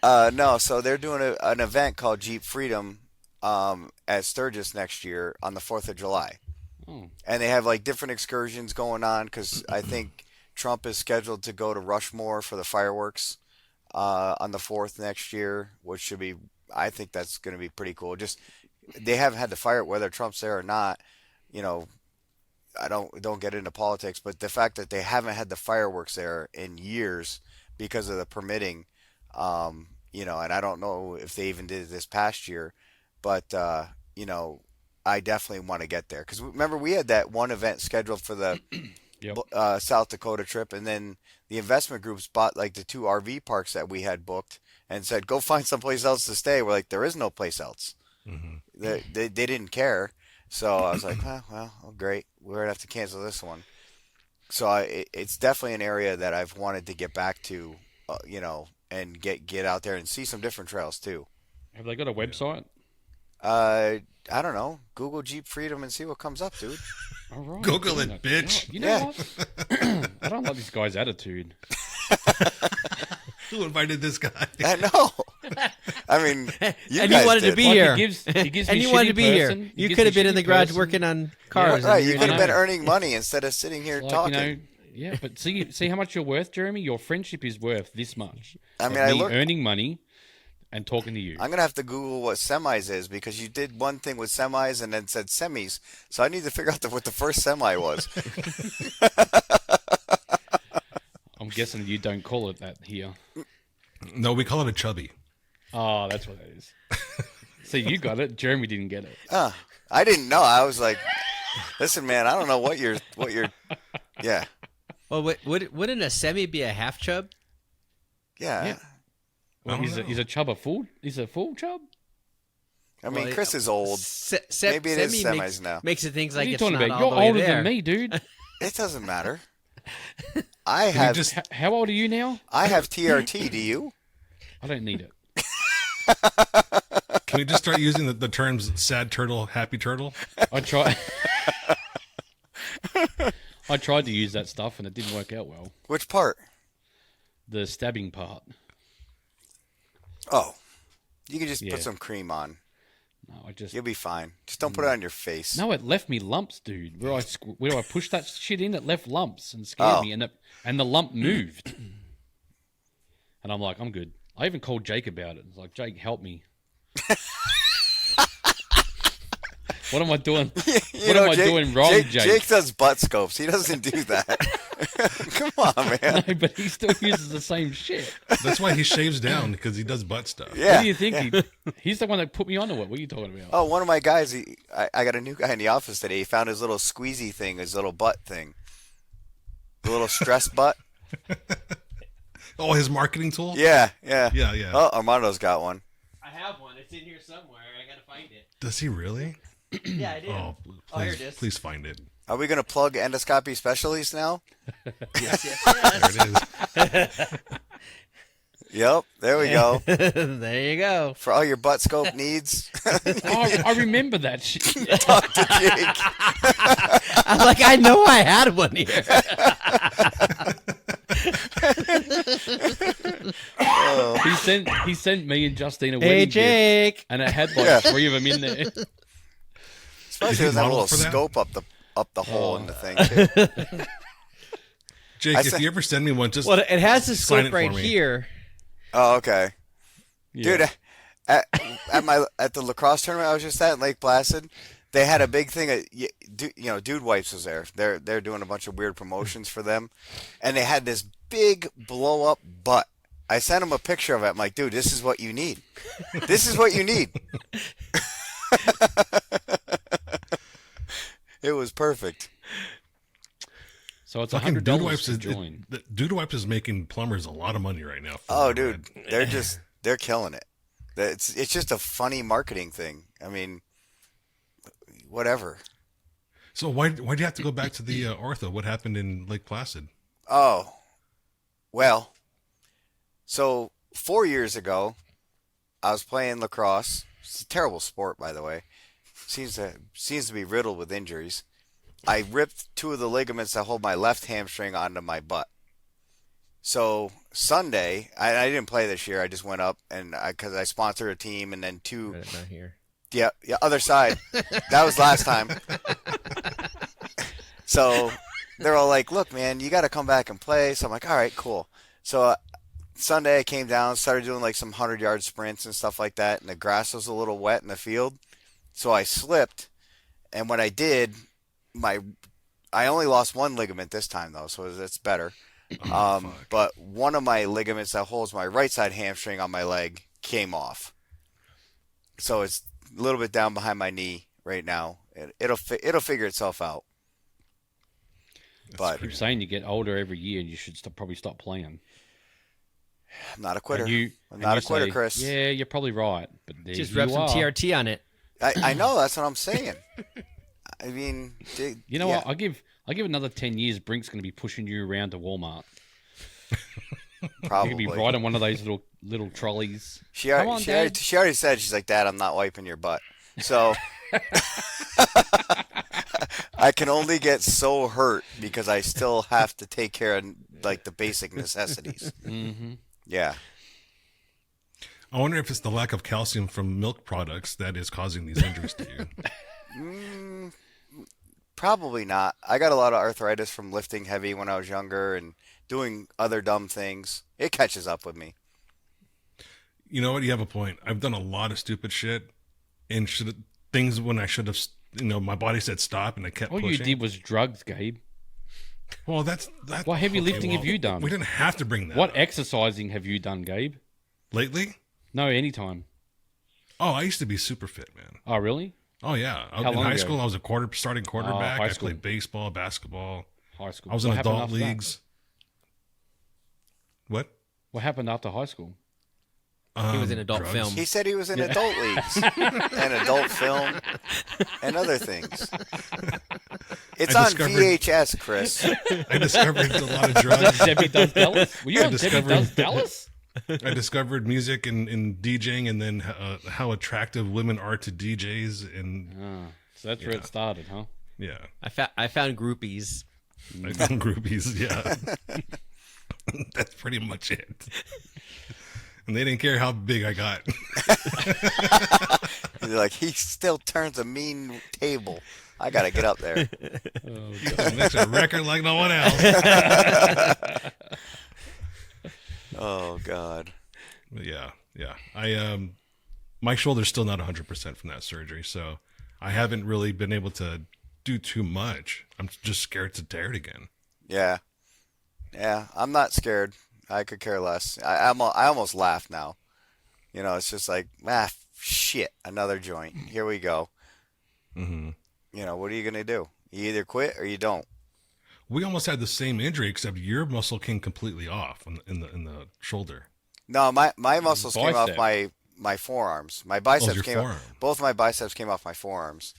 No, so they're doing an event called Jeep Freedom at Sturgis next year on the 4th of July. Oh. And they have like different excursions going on because I think Trump is scheduled to go to Rushmore for the fireworks on the 4th next year, which should be, I think that's going to be pretty cool. Just they haven't had the fire, whether Trump's there or not, I don't get into politics, but the fact that they haven't had the fireworks there in years because of the permitting, and I don't know if they even did it this past year, but I definitely want to get there because remember we had that one event scheduled for the Yep. South Dakota trip, and then the investment groups bought like the 2 RV parks that we had booked and said go find someplace else to stay. We're like, there is no place else. Mm-hmm. They didn't care. So I was like, well, great. We're going to have to cancel this one. So it's definitely an area that I've wanted to get back to, and get out there and see some different trails too. Have they got a website? I don't know. Google Jeep Freedom and see what comes up, dude. All right. Google it, bitch. You know what? I don't like this guy's attitude. Who invited this guy? I know. I mean, you And guys you wanted did. to be Like, here. he gives And me you wanted shitty to be here. person. He You gives could me have been in shitty the garage person. working on cars. Right, and you you're could have not. been earning money instead of sitting here Like, talking. yeah, but see how much you're worth, Jeremy? Your friendship is worth this much. I mean, Of I me look- earning money and talking to you. I'm gonna have to Google what semis is because you did one thing with semis and then said semis. So I need to figure out what the first semi was. I'm guessing you don't call it that here. No, we call it a chubby. Oh, that's what it is. See, you got it. Jeremy didn't get it. I didn't know. I was like, listen, man, I don't know what you're. Yeah, Well, wouldn't a semi be a half chub? yeah. Yeah. Well, he's a chub a full? He's a full chub? I mean, Well, Chris is old. Maybe it is semis now. Makes it things What like are you it's talking not about? all You're the way older there. than me, dude. It doesn't matter. I have How old are you now? I have TRT. Do you? I don't need it. Can we just start using the terms sad turtle, happy turtle? I tried. I tried to use that stuff and it didn't work out well. Which part? The stabbing part. Oh, you can just Yeah. put some cream on. No, I just You'll be fine. Just don't put it on your face. no. It left me lumps, dude. Where I pushed that shit in, it left lumps and scared Oh. me, and the lump moved. And I'm like, I'm good. I even called Jake about it. It's like, Jake, help me. What am I doing? What am I doing wrong, Jake? Jake does butt scopes. He doesn't do that. Come on, man. No, but he still uses the same shit. That's why he shaves down, because he does butt stuff. Yeah. What do you think? He's the one that put me onto it. What are you talking about? Oh, one of my guys, I got a new guy in the office today. He found his little squeezy thing, his little butt thing. The little stress butt. Oh, his marketing tool? Yeah, yeah. Yeah. Oh, Armando's got one. I have one. It's in here somewhere. I gotta find it. Does he really? Yeah, I do. Oh, here please, it is. please find it. Are we going to plug endoscopy specialties now? Yes, yes, There it is. Yep, there we go. yes. There you go. For all your butt scope needs, Oh, I remember that shit. talk to Jake. I'm like, I know I had one here. He sent me and Justine a Hey, wedding gift, Jake. and it had like Yeah. 3 of them in there. Especially with that model little for that? scope up the hole in the thing too. Jake, I if said- you ever send me one, just Well, it has the sign scope it for right me. here. Oh, okay. Yeah. Dude, at the lacrosse tournament I was just at in Lake Placid, they had a big thing of Dude Wipes was there. They're doing a bunch of weird promotions for them, and they had this big blow up butt. I sent him a picture of it. I'm like, dude, this is what you need. This is what you need. It was perfect. So it's fucking Dude $100 Wipes to is join. Dude Wipes is making plumbers a lot of money right now. for Oh, their dude, bread. they're killing it. It's just a funny marketing thing. I mean, whatever. So why do you have to go back to the ortho? What happened in Lake Placid? Oh, well, so 4 years ago, I was playing lacrosse. It's a terrible sport, by the way. Seems to be riddled with injuries. I ripped 2 of the ligaments that hold my left hamstring onto my butt. So Sunday, I didn't play this year. I just went up and because I sponsored a team, and then 2. Not here. Yeah, other side. That was last time. So they're all like, look, man, you got to come back and play. So I'm like, all right, cool. So Sunday I came down, started doing like some 100-yard sprints and stuff like that. And the grass was a little wet in the field. So I slipped. And when I did, I only lost 1 ligament this time, though. So that's better. But one of my ligaments that holds my right side hamstring on my leg came off. So it's a little bit down behind my knee right now. It'll figure itself out. But Keep saying you get older every year, and you should probably stop playing. I'm not a quitter. And I'm not a quitter, say, Chris. Yeah, you're probably right, but there Just you rub some are. TRT on it. I know, that's what I'm saying. I mean, You know what? I give it another 10 years. Brink's going to be pushing you around to Walmart. Probably. You could be riding one of those little trolleys. She Come already, on, she, Dad. already, she already said, she's like, Dad, I'm not wiping your butt. So I can only get so hurt because I still have to take care of like the basic necessities. Mm-hmm. Yeah. I wonder if it's the lack of calcium from milk products that is causing these injuries to you. Probably not. I got a lot of arthritis from lifting heavy when I was younger and doing other dumb things. It catches up with me. You know what? You have a point. I've done a lot of stupid shit and things when I should have, my body said stop and I kept All pushing. you did was drugs, Gabe. Well, that's What heavy lifting have you done? We didn't have to bring that What up. exercising have you done, Gabe? Lately? No, anytime. Oh, I used to be super fit, man. Oh, really? Oh, yeah. How In long high ago? school, I was a starting quarterback. high I school. played baseball, basketball. High school. I was in What happened adult after that? leagues. What? What happened after high school? He was in adult drugs. film. He said he was in adult leagues and adult film and other things. It's I on discovered- VHS, Chris. I discovered a lot of Was that drugs. Debbie Does Dallas? Were you I on Debbie discovered- Does Dallas? I discovered music and DJing, and then how attractive women are to DJs, and So that's where it started, huh? yeah, I found groupies. I found groupies. Yeah, that's pretty much it. And they didn't care how big I got. They're like, he still turns a mean table. I got to get up there. Makes a record like no one else. Oh, God. But yeah. I my shoulder's still not 100% from that surgery, so I haven't really been able to do too much. I'm just scared to tear it again. Yeah. Yeah, I'm not scared. I could care less. I almost laugh now. It's just like, shit, another joint. Here we go. Mm-hmm. What are you going to do? You either quit or you don't. We almost had the same injury, except your muscle came completely off in the shoulder. No, my muscles came off Bicep. my forearms. My biceps your came forearm. off. Both my biceps came off my forearms.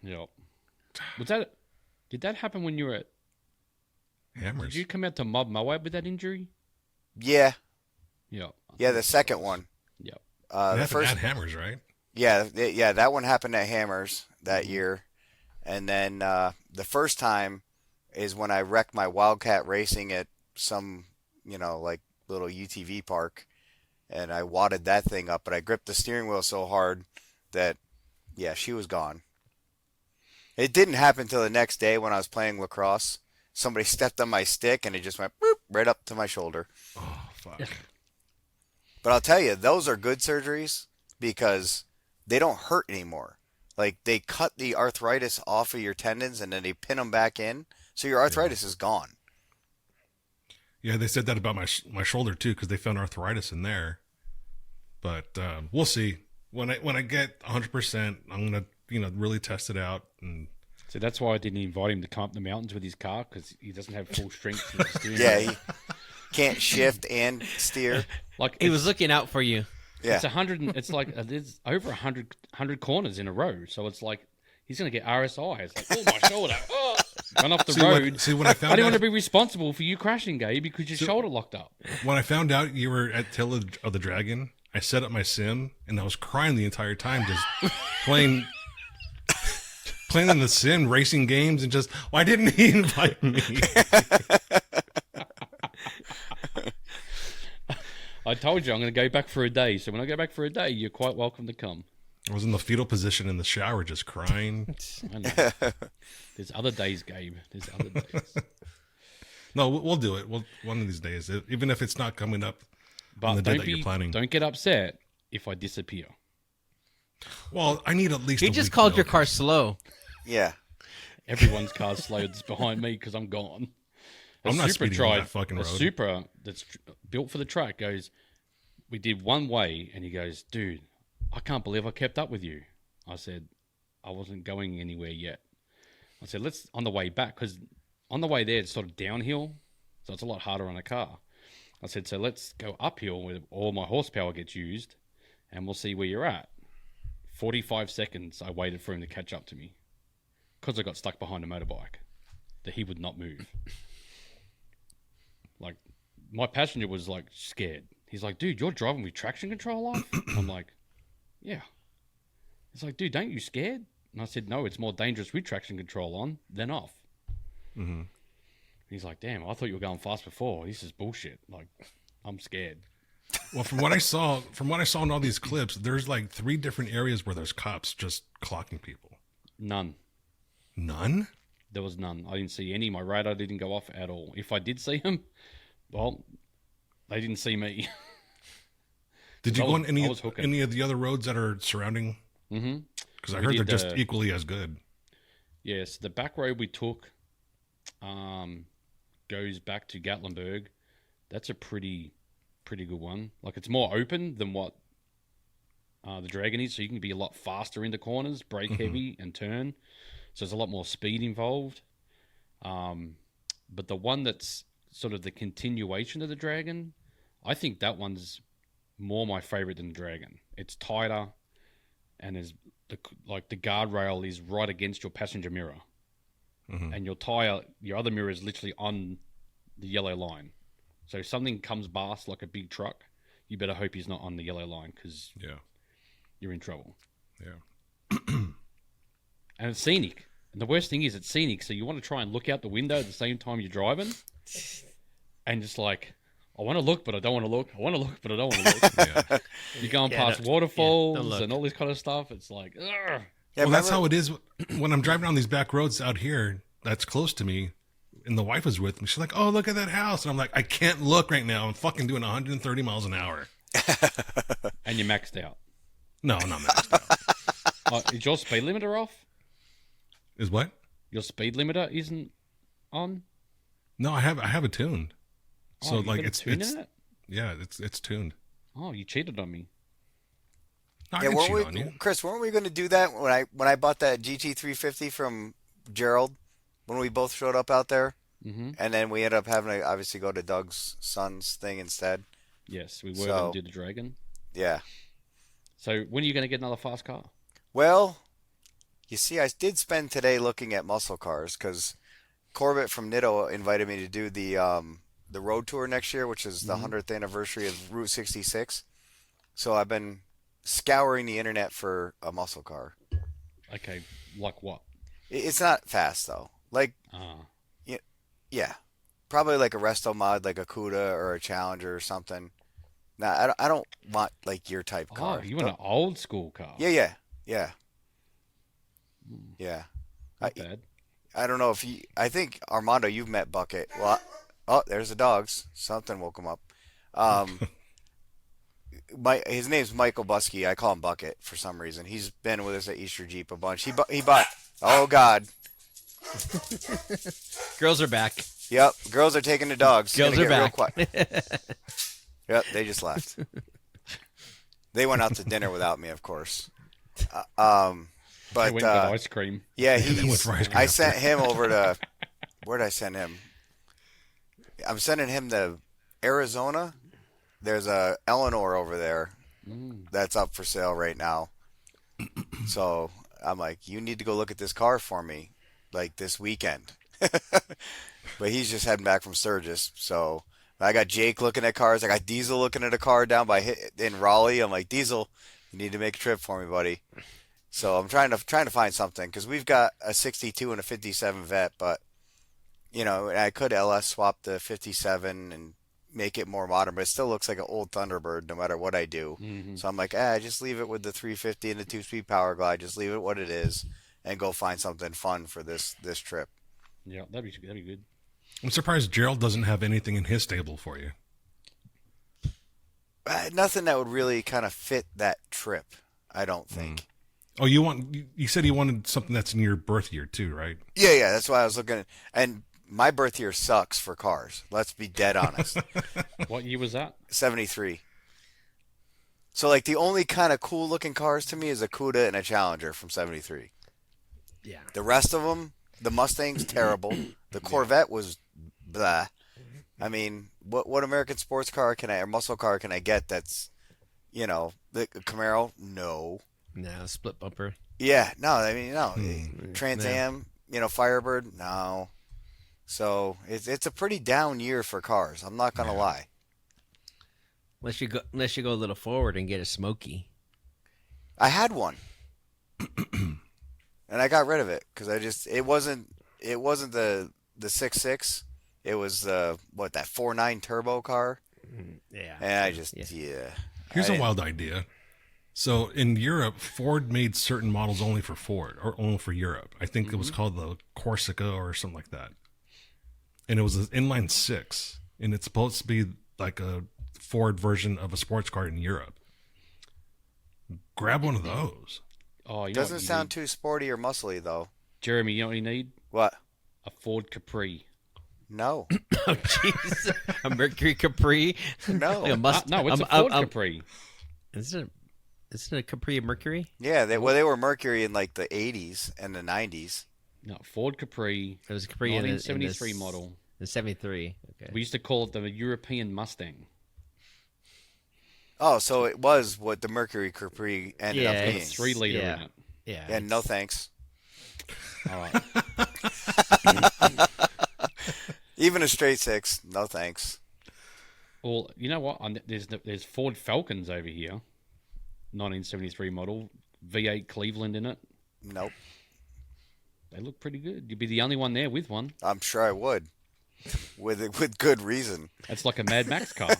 Yep. Did that happen when you were at... Hammers. Did you come out to Mob Moab with that injury? Yeah. Yep. Yeah, the second one. Yep. It The happened first at Hammers, right? Yeah, that one happened at Hammers that year. And then the first time is when I wrecked my Wildcat racing at some, like little UTV park. And I wadded that thing up, but I gripped the steering wheel so hard that, yeah, she was gone. It didn't happen till the next day when I was playing lacrosse. Somebody stepped on my stick and it just went boop, right up to my shoulder. Oh, fuck. But I'll tell you, those are good surgeries because they don't hurt anymore. Like, they cut the arthritis off of your tendons and then they pin them back in. So your arthritis is gone. Yeah, they said that about my shoulder too, because they found arthritis in there. But we'll see. When I get 100%, I'm gonna really test it out. And So that's why I didn't invite him to come up the mountains with his car, because he doesn't have full strength. in his steering Yeah, wheel. he can't shift and steer. Like He was looking out for you. Yeah. It's 100. It's like there's over 100 corners in a row. So it's like he's gonna get RSI. It's like, oh, my shoulder. Oh. Run off the road. When I I found didn't out, want to be responsible for you crashing, Gabe, because your shoulder locked up. when I found out you were at Tail of the Dragon, I set up my sim and I was crying the entire time, just playing in the sim, racing games, and just, why didn't he invite me? I told you I'm going to go back for a day. So when I go back for a day, you're quite welcome to come. I was in the fetal position in the shower, just crying. I know. There's other days, Gabe. There's other days. No, we'll do it. One of these days, even if it's not coming up on the But day that you're planning. don't get upset if I disappear. Well, I need at least. He a just week called your notice. car slow. Yeah. Everyone's car's slow that's behind me because I'm gone. I'm not speeding on that fucking road. A Supra that's built for the track goes, we did one way, and he goes, dude, I can't believe I kept up with you. I said, I wasn't going anywhere yet. I said, let's, on the way back, because on the way there, it's sort of downhill, so it's a lot harder on a car. I said, so let's go uphill where all my horsepower gets used, and we'll see where you're at. 45 seconds I waited for him to catch up to me, because I got stuck behind a motorbike. that he would not move. Like, my passenger was like scared. He's like, dude, you're driving with traction control off? I'm like, yeah. He's like, dude, don't you scared? And I said, no, it's more dangerous with traction control on than off. Mm-hmm. He's like, damn, I thought you were going fast before. This is bullshit. Like, I'm scared. Well, from what I saw in all these clips, there's like 3 different areas where there's cops just clocking people. None. None? There was none. I didn't see any. My radar didn't go off at all. If I did see them, well, they didn't see me. Did you go on any hooking. of the other roads that are surrounding? Mm-hmm. Because I heard they're just equally as good. Yes, the back road we took goes back to Gatlinburg. That's a pretty good one. Like, it's more open than what the Dragon is, so you can be a lot faster in the corners, brake heavy, and turn. So there's a lot more speed involved. But the one that's sort of the continuation of the Dragon, I think that one's more my favorite than the Dragon. It's tighter, and there's the guardrail is right against your passenger mirror, and your other mirror is literally on the yellow line. So if something comes past like a big truck, you better hope he's not on the yellow line, because you're in trouble. Yeah. And it's scenic. And the worst thing is it's scenic, so you want to try and look out the window at the same time you're driving. And just like, I want to look, but I don't want to look. I want to look, but I don't want to look. Yeah. You're going past waterfalls and all this kind of stuff. It's like, ugh. Yeah, well, that's how it is when I'm driving on these back roads out here that's close to me, and the wife was with me. She's like, oh, look at that house. And I'm like, I can't look right now. I'm fucking doing 130 miles an hour. And you're maxed out. No, not maxed out. Is your speed limiter off? Is what? Your speed limiter isn't on? No, I have it tuned. So like it's it? Yeah, it's tuned. Oh, you cheated on me. No, I didn't cheat on you. Chris, weren't we going to do that when I bought that GT350 from Gerald, when we both showed up out there? Mm-hmm. And then we ended up having to obviously go to Doug's son's thing instead. Yes, we were going to do the Dragon. Yeah. So when are you going to get another fast car? Well, you see, I did spend today looking at muscle cars because Corbett from Nitto invited me to do the road tour next year, which is the 100th anniversary of Route 66. So I've been scouring the internet for a muscle car. Okay, like what? It's not fast though. Like, yeah, probably like a resto mod, like a Cuda or a Challenger or something. Nah, I don't want like your type car. Oh, you want an old school car? Yeah. Not bad. I don't know if I think Armando, you've met Bucket. Well, there's the dogs. Something woke him up. His name's Michael Buskey. I call him Bucket for some reason. He's been with us at Easter Jeep a bunch. He bought. Oh God. Girls are back. Yep, girls are taking the dogs. Girls are back. Real quiet. Yep, they just left. They went out to dinner without me, of course. But they went to ice cream. Yeah, I sent him over to. Where did I send him? I'm sending him to Arizona. There's a Eleanor over there that's up for sale right now. So I'm like, you need to go look at this car for me, like this weekend. But he's just heading back from Sturgis. So I got Jake looking at cars. I got Diesel looking at a car down in Raleigh. I'm like, Diesel, you need to make a trip for me, buddy. So I'm trying to find something because we've got a 62 and a 57 Vet, but I could LS swap the 57 and make it more modern, but it still looks like an old Thunderbird no matter what I do. Mm-hmm. So I'm like, just leave it with the 350 and the 2-speed power glide. Just leave it what it is and go find something fun for this trip. Yeah, that'd be good. I'm surprised Gerald doesn't have anything in his stable for you. Nothing that would really kind of fit that trip, I don't think. Oh, you said you wanted something that's in your birth year too, right? Yeah, that's why I was looking at, and my birth year sucks for cars. Let's be dead honest. What year was that? 73. So like the only kind of cool looking cars to me is a Cuda and a Challenger from 73. Yeah. The rest of them, the Mustang's terrible. The Corvette was blah. I mean, what American sports car or muscle car can I get that's, the Camaro? No. No, split bumper. Yeah, no, I mean, no. Trans Am, Firebird? No. So it's a pretty down year for cars. I'm not gonna lie. Unless you go a little forward and get a Smoky. I had one, and I got rid of it because it wasn't the 6.6. It was that 4.9 turbo car, Yeah. and I just yeah. Here's a wild idea. So in Europe, Ford made certain models only for Ford or only for Europe. I think it was called the Corsica or something like that. And it was an inline six, and it's supposed to be like a Ford version of a sports car in Europe. Grab one of those. Oh, you know Doesn't what you sound need? too sporty or muscly though. Jeremy, you know what you need? What? A Ford Capri. No, Oh, jeez. A Mercury Capri. no. Like a must. No, it's a Ford Capri. Isn't it a Capri a Mercury? Yeah, they were Mercury in like the 80s and the 90s. No, Ford Capri. It was a Capri in the 1973 model. The 73. Okay. We used to call it the European Mustang. Oh, so it was what the Mercury Capri ended up Yeah, being. It's 3-liter Yeah. in it. Yeah. Yeah, no thanks. All right. Even a straight six, no thanks. Well, you know what? There's Ford Falcons over here. 1973 model. V8 Cleveland in it. Nope. They look pretty good. You'd be the only one there with one. I'm sure I would, with good reason. It's like a Mad Max car.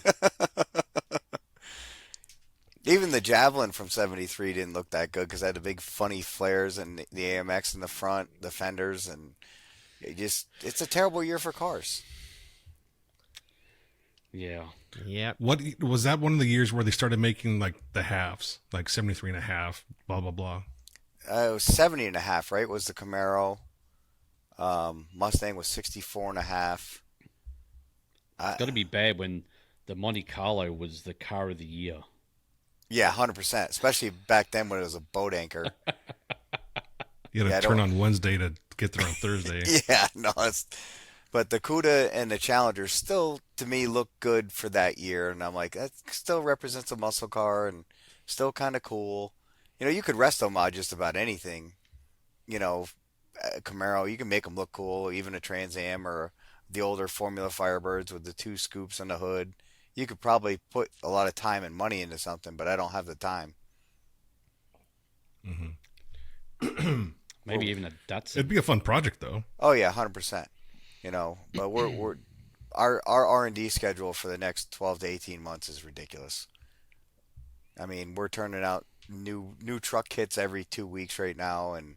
Even the Javelin from '73 didn't look that good because it had the big funny flares and the AMX in the front, the fenders, and it's a terrible year for cars. Yeah. Yep. What was that one of the years where they started making like the halves, like 73 and a half, blah, blah, blah. It was 70 and a half, right? Was the Camaro. Mustang was 64 and a half. It's got to be bad when the Monte Carlo was the car of the year. Yeah, 100%. Especially back then when it was a boat anchor. You had to turn on Wednesday to get there on Thursday. Yeah, no, but the Cuda and the Challenger still, to me, look good for that year. And I'm like, that still represents a muscle car and still kind of cool. You know, you could resto mod just about anything. You know, a Camaro, you can make them look cool. Even a Trans Am or the older Formula Firebirds with the 2 scoops on the hood. You could probably put a lot of time and money into something, but I don't have the time. Maybe even a Datsun. It'd be a fun project, though. Oh yeah, 100%. You know, but our R&D schedule for the next 12 to 18 months is ridiculous. I mean, we're turning out new truck kits every 2 weeks right now, and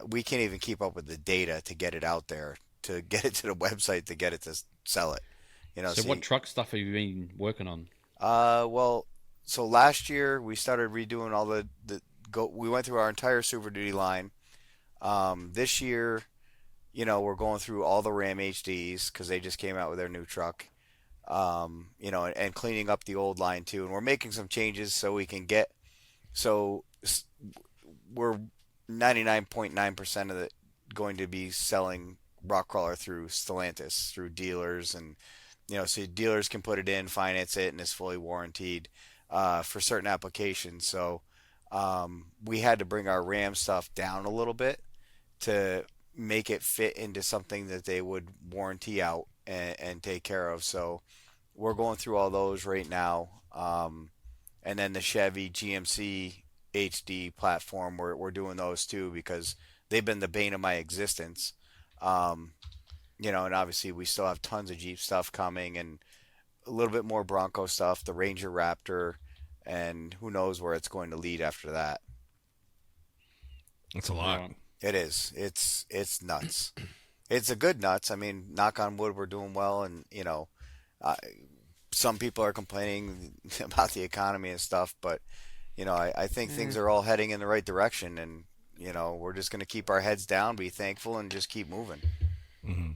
we can't even keep up with the data to get it out there, to get it to the website, to get it to sell it. You know, So what truck stuff have you been working on? Well, so last year we started redoing all we went through our entire Super Duty line. This year, you know, we're going through all the Ram HDs because they just came out with their new truck. You know, and cleaning up the old line too. And we're making some changes so we can we're 99.9% of it going to be selling Rock Krawler through Stellantis, through dealers, and you know, so dealers can put it in, finance it, and it's fully warranted for certain applications. So we had to bring our Ram stuff down a little bit to make it fit into something that they would warranty out and take care of. So we're going through all those right now. And then the Chevy GMC HD platform, we're doing those too because they've been the bane of my existence. You know, and obviously we still have tons of Jeep stuff coming and a little bit more Bronco stuff, the Ranger Raptor, and who knows where it's going to lead after that. That's a lot. Right. It is. It's nuts. It's a good nuts. I mean, knock on wood, we're doing well, and you know, some people are complaining about the economy and stuff, but you know, I think things are all heading in the right direction, and you know, we're just going to keep our heads down, be thankful, and just keep moving. Mm-hmm.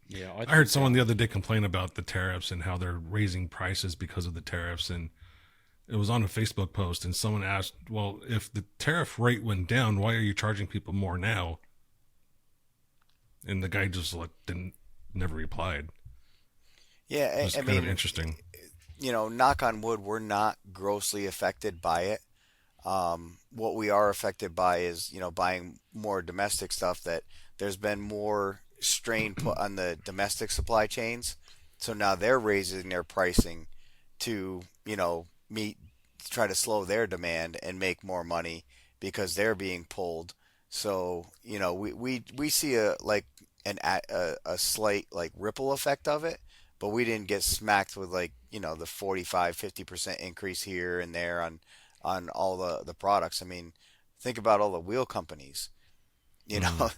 Yeah, I heard someone the other day complain about the tariffs and how they're raising prices because of the tariffs. And it was on a Facebook post, and someone asked, well, if the tariff rate went down, why are you charging people more now? And the guy just never replied. Yeah, It was kind of interesting. You know, knock on wood, we're not grossly affected by it. What we are affected by is, you know, buying more domestic stuff that there's been more strain put on the domestic supply chains. So now they're raising their pricing to, meet, try to slow their demand and make more money because they're being pulled. So, we see a slight like ripple effect of it, but we didn't get smacked with like, the 45-50% increase here and there on all the products. I mean, think about all the wheel companies. I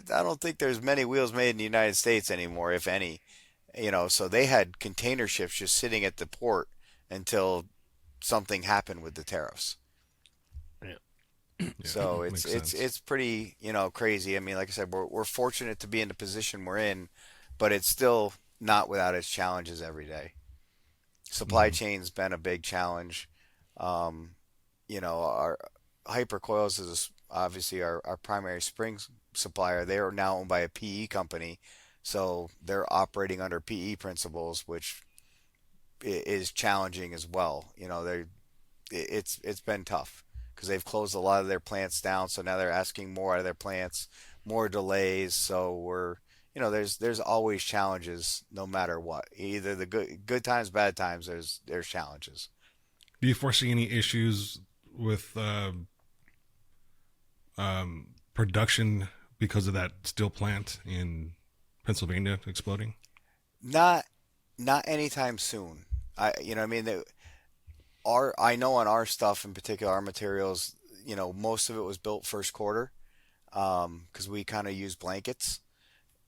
don't think there's many wheels made in the United States anymore, if any. So they had container ships just sitting at the port until something happened with the tariffs. Yeah. So makes it's sense. pretty, crazy. I mean, like I said, we're fortunate to be in the position we're in, but it's still not without its challenges every day. Supply chain's been a big challenge. Our Hypercoils is obviously our primary spring supplier. They are now owned by a PE company, so they're operating under PE principles, which is challenging as well. It's been tough because they've closed a lot of their plants down, so now they're asking more out of their plants, more delays. So there's always challenges no matter what. Either the good times, bad times, there's challenges. Do you foresee any issues with production because of that steel plant in Pennsylvania exploding? Not anytime soon. I mean, I know on our stuff in particular, our materials, most of it was built first quarter, because we kind of use blankets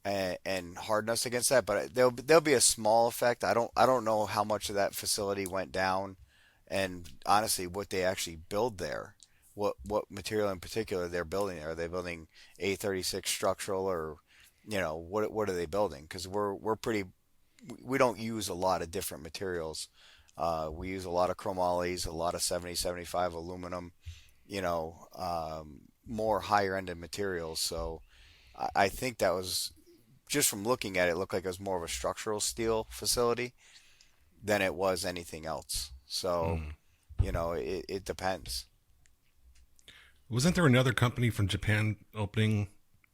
and harden us against that. But there'll be a small effect. I don't know how much of that facility went down, and honestly, what they actually build there. What material in particular they're building there? Are they building A36 structural, or what are they building? Because we don't use a lot of different materials. We use a lot of chromolys, a lot of 70-75 aluminum, more higher ended materials. So I think that was, just from looking at it, looked like it was more of a structural steel facility than it was anything else. So, it depends. Wasn't there another company from Japan opening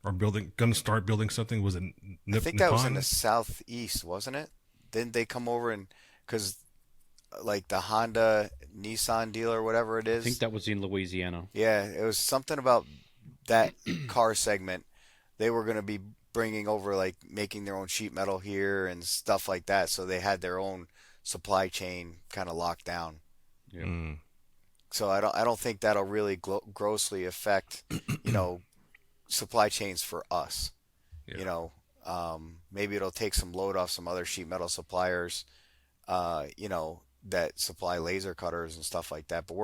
or going to start building something? Was it I think that was in Nippon? the southeast, wasn't it? Didn't they come over because like the Honda Nissan deal or whatever it I is? think that was in Louisiana. Yeah, it was something about that car segment. They were going to be bringing over, like, making their own sheet metal here and stuff like that. So they had their own supply chain kind of locked down. Yeah. So I don't think that'll really grossly affect, supply chains for us. Yeah. Maybe it'll take some load off some other sheet metal suppliers, that supply laser cutters and stuff like that. But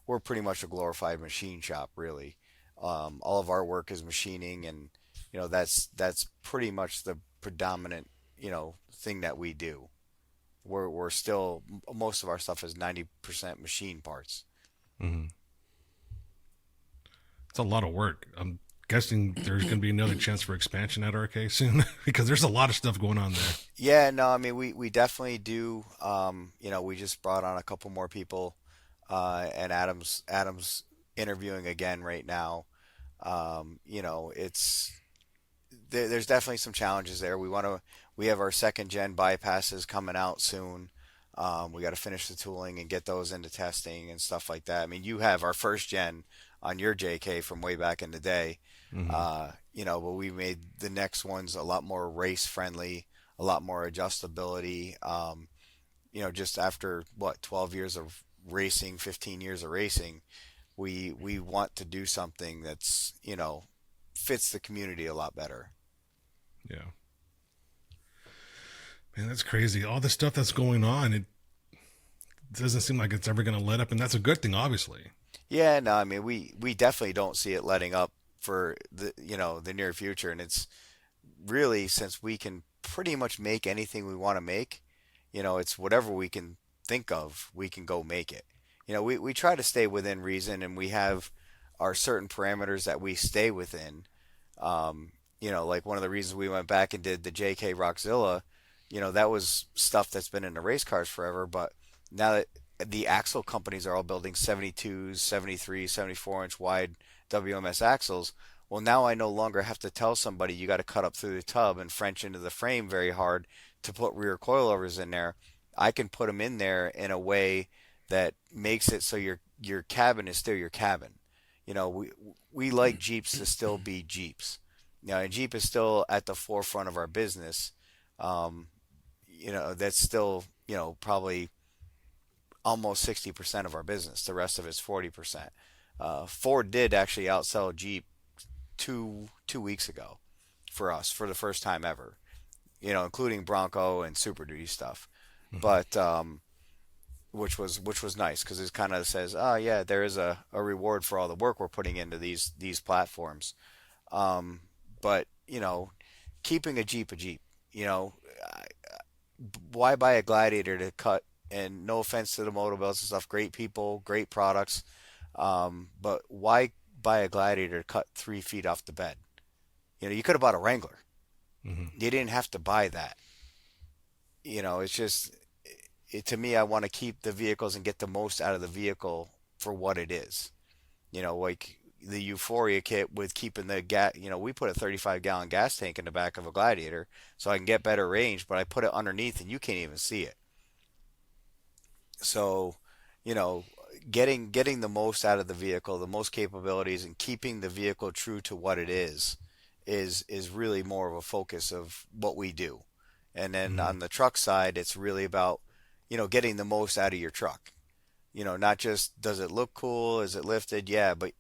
we're pretty much a glorified machine shop, really. All of our work is machining, and that's pretty much the predominant thing that we do. We're still, most of our stuff is 90% machine parts. It's a lot of work. I'm guessing there's going to be another chance for expansion at RK soon because there's a lot of stuff going on there. Yeah, no, I mean, we definitely do. We just brought on a couple more people, and Adam's interviewing again right now. It's there's definitely some challenges there. We have our second gen bypasses coming out soon. We got to finish the tooling and get those into testing and stuff like that. I mean, you have our first gen on your JK from way back in the day. But we made the next ones a lot more race friendly, a lot more adjustability. Just after 12 years of racing, 15 years of racing, we want to do something that's, fits the community a lot better. Yeah. Man, that's crazy. All the stuff that's going on, it doesn't seem like it's ever going to let up, and that's a good thing, obviously. Yeah, no, I mean, we definitely don't see it letting up for the near future, and it's really, since we can pretty much make anything we want to make, it's whatever we can think of, we can go make it. We try to stay within reason, and we have our certain parameters that we stay within. Like one of the reasons we went back and did the JK Rockzilla, that was stuff that's been in the race cars forever, but now that the axle companies are all building 72s, 73, 74-inch wide WMS axles, Well, now I no longer have to tell somebody you got to cut up through the tub and French into the frame very hard to put rear coilovers in there. I can put them in there in a way that makes it so your cabin is still your cabin. We like Jeeps to still be Jeeps. And Jeep is still at the forefront of our business. That's still, probably almost 60% of our business. The rest of it's 40%. Ford did actually outsell Jeep two weeks ago for us for the first time ever, including Bronco and Super Duty stuff. But which was nice because it kind of says, oh yeah, there is a reward for all the work we're putting into these platforms. But keeping a Jeep, why buy a Gladiator to cut? And no offense to the motor builds and stuff, great people, great products, but why buy a Gladiator to cut 3 feet off the bed? You could have bought a Wrangler. You didn't have to buy that. It's just, to me, I want to keep the vehicles and get the most out of the vehicle for what it is. Like the Euphoria kit with keeping the gas. We put a 35-gallon gas tank in the back of a Gladiator so I can get better range, but I put it underneath and you can't even see it. So, getting the most out of the vehicle, the most capabilities, and keeping the vehicle true to what it is really more of a focus of what we do. And then on the truck side, it's really about, getting the most out of your truck. Not just does it look cool, is it lifted? Yeah, but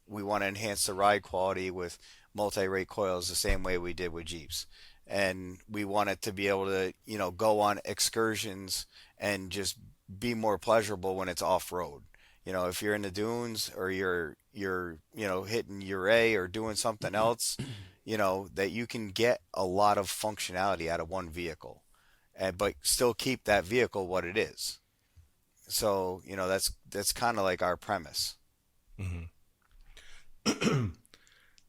we want to enhance the ride quality with multi-rate coils the same way we did with Jeeps. And we want it to be able to, go on excursions and just be more pleasurable when it's off-road. If you're in the dunes or you're hitting Uray or doing something else, that you can get a lot of functionality out of one vehicle, but still keep that vehicle what it is. So, that's kind of like our premise.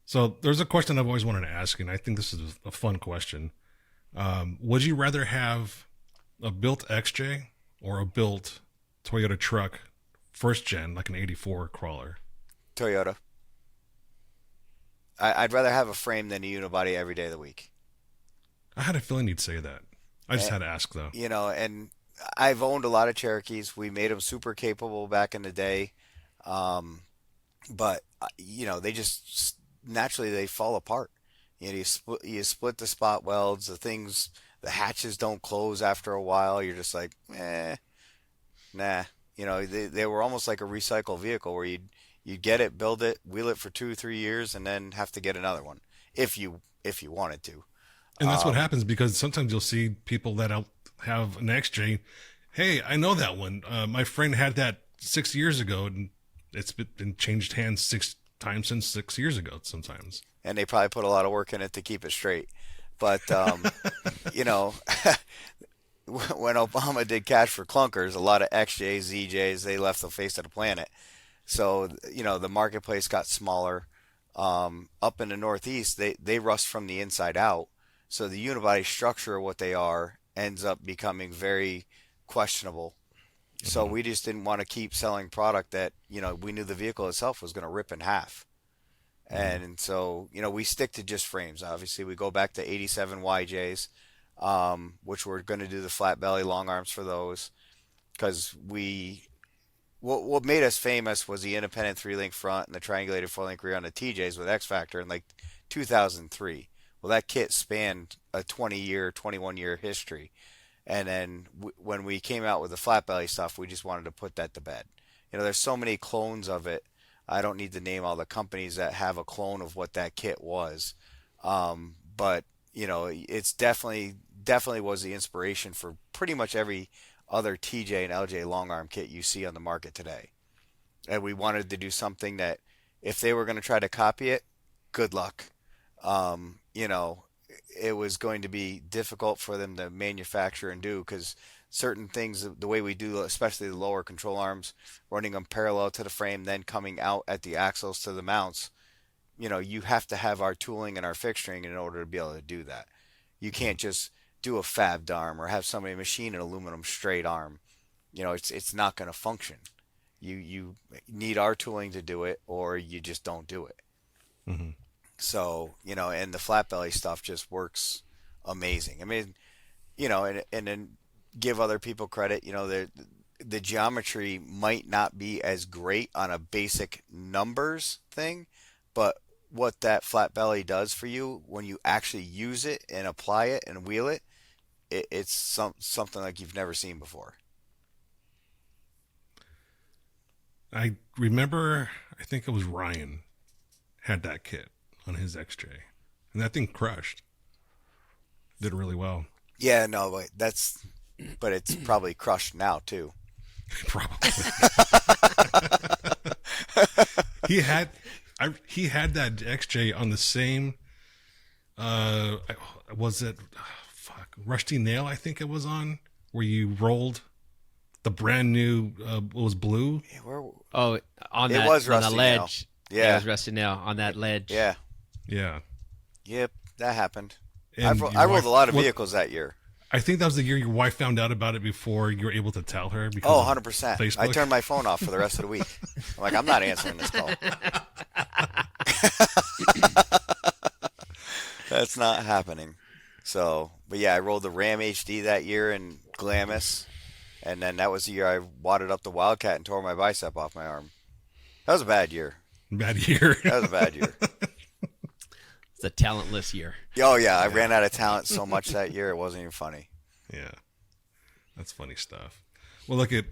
So there's a question I've always wanted to ask, and I think this is a fun question. Would you rather have a built XJ or a built Toyota truck, first gen, like an 84 Krawler? Toyota. I'd rather have a frame than a unibody every day of the week. I had a feeling you'd say that. I just had to ask, though. And I've owned a lot of Cherokees. We made them super capable back in the day. But, they just naturally they fall apart. You split the spot welds, the hatches don't close after a while. You're just like, nah. They were almost like a recycle vehicle where you'd get it, build it, wheel it for 2-3 years, and then have to get another one if you wanted to. And that's what happens, because sometimes you'll see people that have an XJ. Hey, I know that one. My friend had that 6 years ago, and it's been changed hands 6 times since 6 years ago sometimes. And they probably put a lot of work in it to keep it straight. But, when Obama did cash for clunkers, a lot of XJs, ZJs, they left the face of the planet. So, the marketplace got smaller. Up in the Northeast, they rust from the inside out. So the unibody structure of what they are ends up becoming very questionable. So we just didn't want to keep selling product that, we knew the vehicle itself was going to rip in half. And so, we stick to just frames. Obviously, we go back to 87 YJs, which we're going to do the flat belly long arms for those, because what made us famous was the independent 3-link front and the triangulated 4-link rear on the TJs with X Factor in like 2003. Well, that kit spanned a 21-year history. And then when we came out with the flat belly stuff, we just wanted to put that to bed. There's so many clones of it. I don't need to name all the companies that have a clone of what that kit was. But, it's definitely was the inspiration for pretty much every other TJ and LJ long arm kit you see on the market today. And we wanted to do something that if they were going to try to copy it, good luck. It was going to be difficult for them to manufacture and do, because certain things, the way we do, especially the lower control arms, running them parallel to the frame, then coming out at the axles to the mounts, you have to have our tooling and our fixturing in order to be able to do that. You can't just do a fabbed arm or have somebody machine an aluminum straight arm. It's not going to function. You need our tooling to do it, or you just don't do it. So, and the flat belly stuff just works amazing. I mean, and then give other people credit, the geometry might not be as great on a basic numbers thing, but what that flat belly does for you when you actually use it and apply it and wheel it, it's something like you've never seen before. I remember, I think it was Ryan had that kit on his XJ, and that thing crushed. Did really well. Yeah, no, but it's probably crushed now too. Probably. he had that XJ on the same. Was it? Rusty Nail, I think it was on, where you rolled the brand new. It was blue. Oh, on It that was on the Rusty ledge. Nail. Yeah. It was Rusty Nail on that ledge. Yeah. Yeah. Yep, that happened. And I rolled a lot of vehicles that year. I think that was the year your wife found out about it before you were able to tell her. Because Oh, of 100%. Facebook. I turned my phone off for the rest of the week. I'm like, I'm not answering this call. That's not happening. So, but yeah, I rolled the Ram HD that year in Glamis. And then that was the year I wadded up the Wildcat and tore my bicep off my arm. That was a bad year. Bad year. That was a bad year. It's a talentless year. Oh, yeah. I ran out of talent so much that year, it wasn't even funny. Yeah. That's funny stuff. Well, look at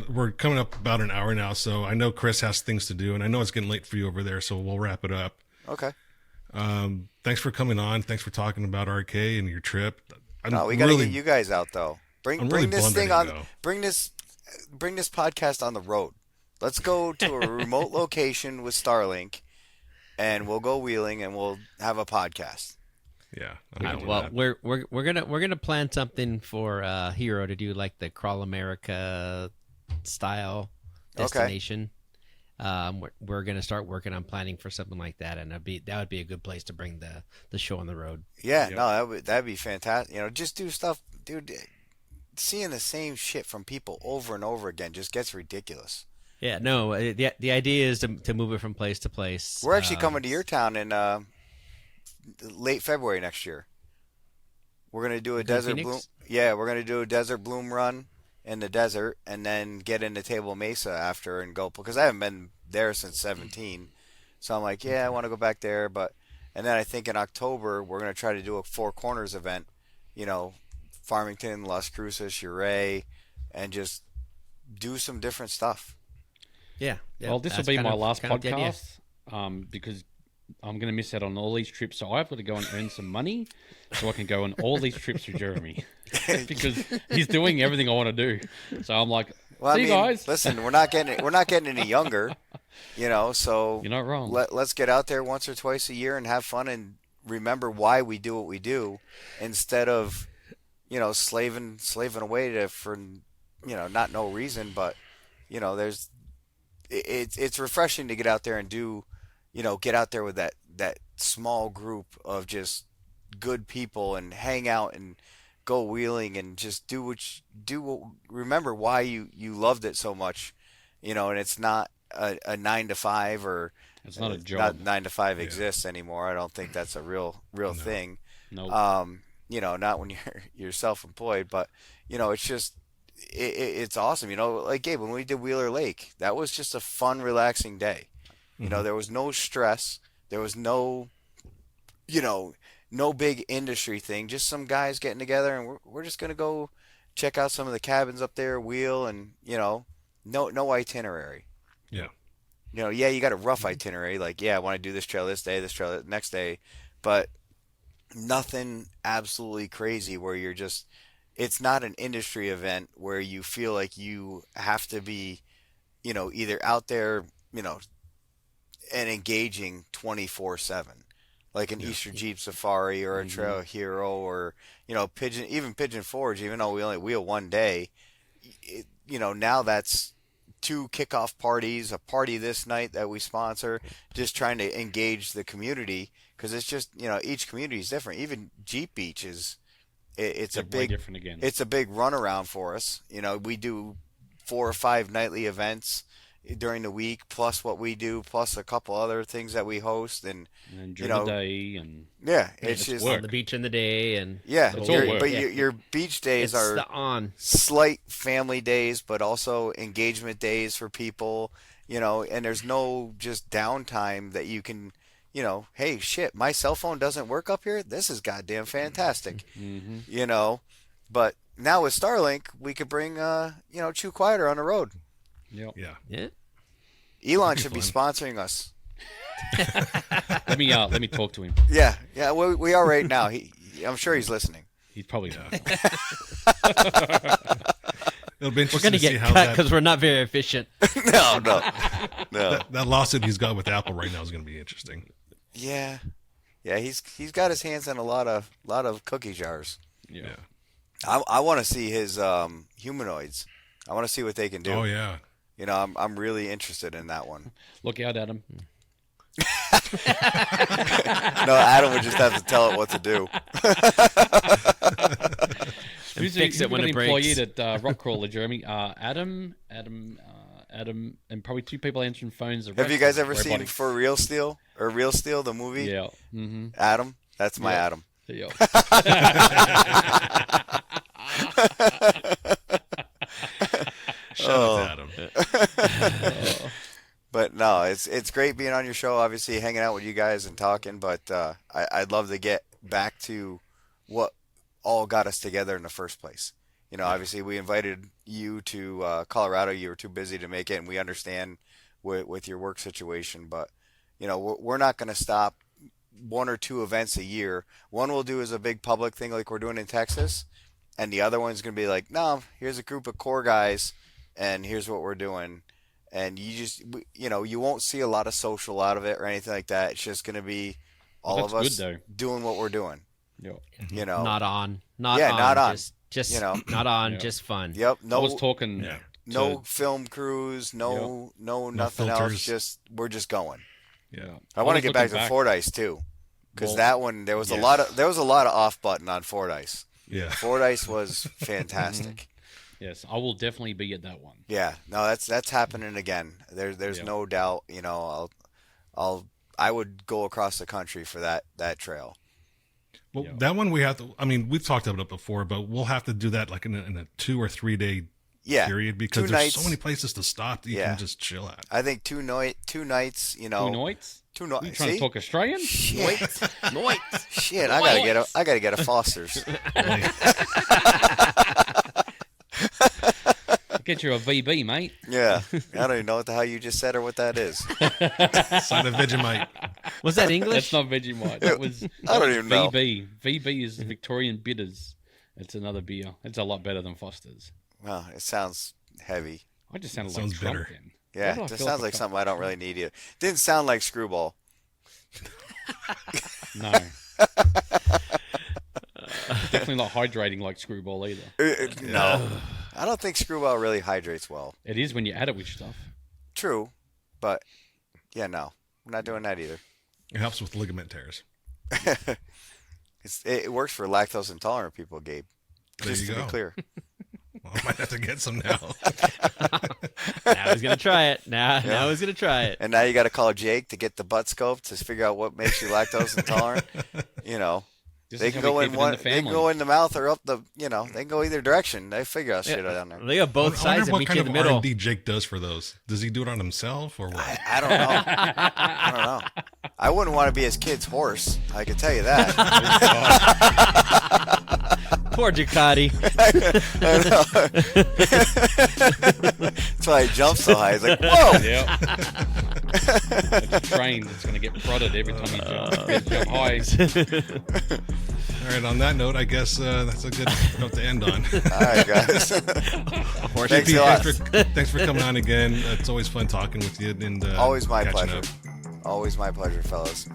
we're coming up about an hour now, so I know Chris has things to do, and I know it's getting late for you over there, so we'll wrap it up. Okay. Thanks for coming on. Thanks for talking about RK and your trip. No, we got to get you guys out though. I'm Bring really this bummed thing I on. didn't go. Bring this podcast on the road. Let's go to a remote location with Starlink, and we'll go wheeling and we'll have a podcast. Yeah. I'm down with Well, that. we're gonna plan something for Hero to do like the Crawl America style destination. We're gonna start working on planning for something like that, and that would be a good place to bring the show on the road. Yeah, no, that'd be fantastic. Just do stuff, dude. Seeing the same shit from people over and over again just gets ridiculous. Yeah, no, the idea is to move it from place to place. We're actually coming to your town in late February next year. We're gonna do a desert Phoenix? bloom. Yeah, we're gonna do a desert bloom run in the desert, and then get into Table Mesa after and go, because I haven't been there since 17. So I'm like, yeah, I want to go back there, and then I think in October we're gonna try to do a Four Corners event. Farmington, Las Cruces, Ouray, and just do some different stuff. Yeah. Well, this will that's be kind my of- last kind of the idea. podcast because I'm going to miss out on all these trips. So I've got to go and earn some money so I can go on all these trips with Jeremy because he's doing everything I want to do. So I'm like, Well, see you guys. Listen, we're not getting any younger, So You're not wrong. Let's get out there once or twice a year and have fun and remember why we do what we do, instead of slaving away for not no reason, but it's refreshing to get out there and do, get out there with that small group of just good people and hang out and go wheeling and just do remember why you loved it so much, and it's not a 9 to 5, or It's not a job. 9 to 5 exists anymore. I don't think that's a real thing. No. Not when you're self-employed, but it's just it's awesome. Like Gabe, when we did Wheeler Lake, that was just a fun, relaxing day. There was no stress. There was no big industry thing. Just some guys getting together, and we're just gonna go check out some of the cabins up there, wheel, and no itinerary. Yeah. You got a rough itinerary, like, I want to do this trail this day, this trail the next day, but nothing absolutely crazy where it's not an industry event where you feel like you have to be, either out there, and engaging 24/7, like an Easter Jeep Safari or a Trail Hero, or, Pigeon Forge, even though we only wheel one day, now that's 2 kickoff parties, a party this night that we sponsor, just trying to engage the community, because it's just, each community is different. Even Jeep Beach it's a way big different again. It's a big runaround for us. We do 4 or 5 nightly events, during the week, plus what we do, plus a couple other things that we host, and during the day, and it's just on the beach in the day, and It's all work. but your beach days it's are the on. slight family days, but also engagement days for people, and there's no just downtime that you can, hey, shit, my cell phone doesn't work up here. This is goddamn fantastic, But now with Starlink, we could bring, Chew Quieter on the road. Yep. Yeah. Elon should be sponsoring us. Let me talk to him. Yeah, we are right now. I'm sure he's listening. He's probably not. It'll be We're interesting gonna to see get how cut because we're not very efficient. No. that lawsuit he's got with Apple right now is going to be interesting. Yeah, he's got his hands in a lot of cookie jars. Yeah. I want to see his humanoids. I want to see what they can do. Oh yeah. I'm really interested in that one. Look out, Adam. No, Adam would just have to tell it what to do. And fix it when it breaks. Employee at Rock Krawler, Jeremy. Adam, and probably 2 people answering phones. Have you guys ever seen For Real Steel or Real Steel, the movie? Yeah. Mm-hmm. Adam, that's my Adam. Yeah. Shout out to Adam. But no, it's great being on your show. Obviously, hanging out with you guys and talking. But I'd love to get back to what all got us together in the first place. Obviously, we invited you to Colorado. You were too busy to make it, and we understand with your work situation. But we're not going to stop 1 or 2 events a year. One we'll do is a big public thing like we're doing in Texas, and the other one's going to be like, no, here's a group of core guys, and here's what we're doing. And you just, you won't see a lot of social out of it or anything like that. It's just going to be all of us doing what we're doing. Yep. Not on. Not on. Just not on. Just fun. Yep. I was talking. No film crews. No nothing else. We're just going. Yeah. I want to get back to Fordyce too, because that one there was a lot of off button on Fordyce. Yeah. Fordyce was fantastic. Yes, I will definitely be at that one. Yeah, no, that's happening again. There's no doubt. I would go across the country for that trail. Well, that one we have to. I mean, we've talked about it before, but we'll have to do that like in a 2 or 3 day period because there's nights. So many places to stop that you can just chill at. I think 2 nights. 2 nights. 2 nights. 2 nights. You trying to talk Australian? Shit. Shit. I gotta get a Foster's. Get you a VB, mate. Yeah, I don't even know what the hell you just said or what that is. Sign of Vegemite. Was that English? That's not Vegemite. That was I don't even know. VB. VB is Victorian Bitters. It's another beer. It's a lot better than Foster's. Well, it sounds heavy. I just sounded Sounds like drunk bitter. then. Yeah, it just sounds like something I don't really need either. Didn't sound like Screwball. No. Definitely not hydrating like Screwball either. No. I don't think Screwball really hydrates well. It is when you add it with stuff. True, but no. I'm not doing that either. It helps with ligament tears. It works for lactose intolerant people, Gabe. There Just you to go. be clear. Well, I might have to get some now. Now he's gonna try it. Now he's gonna try it. And now you got to call Jake to get the butt scope to figure out what makes you lactose intolerant. This They is can how go we in keep it one. the They can family. go in the mouth or up the. They can go either direction. They figure out shit down there. They got both I wonder sides and what meet kind you in of the middle. R&D Jake does for those. Does he do it on himself or what? I don't know. I don't know. I wouldn't want to be his kid's horse. I can tell you that. Poor Ducati. That's why he jumps so high. He's like, whoa! Yeah. It's a train that's going to get prodded every time you jump high. All right, on that note, I guess that's a good note to end on. All right, guys. Thanks a lot. Thanks for coming on again. It's always fun talking with you. And Always my catching pleasure. up. Always my pleasure, fellas.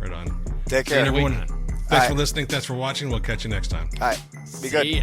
Right on. Take care. And everyone, All thanks right. for listening. Thanks for watching. We'll catch you next time. All right. Be good. See ya.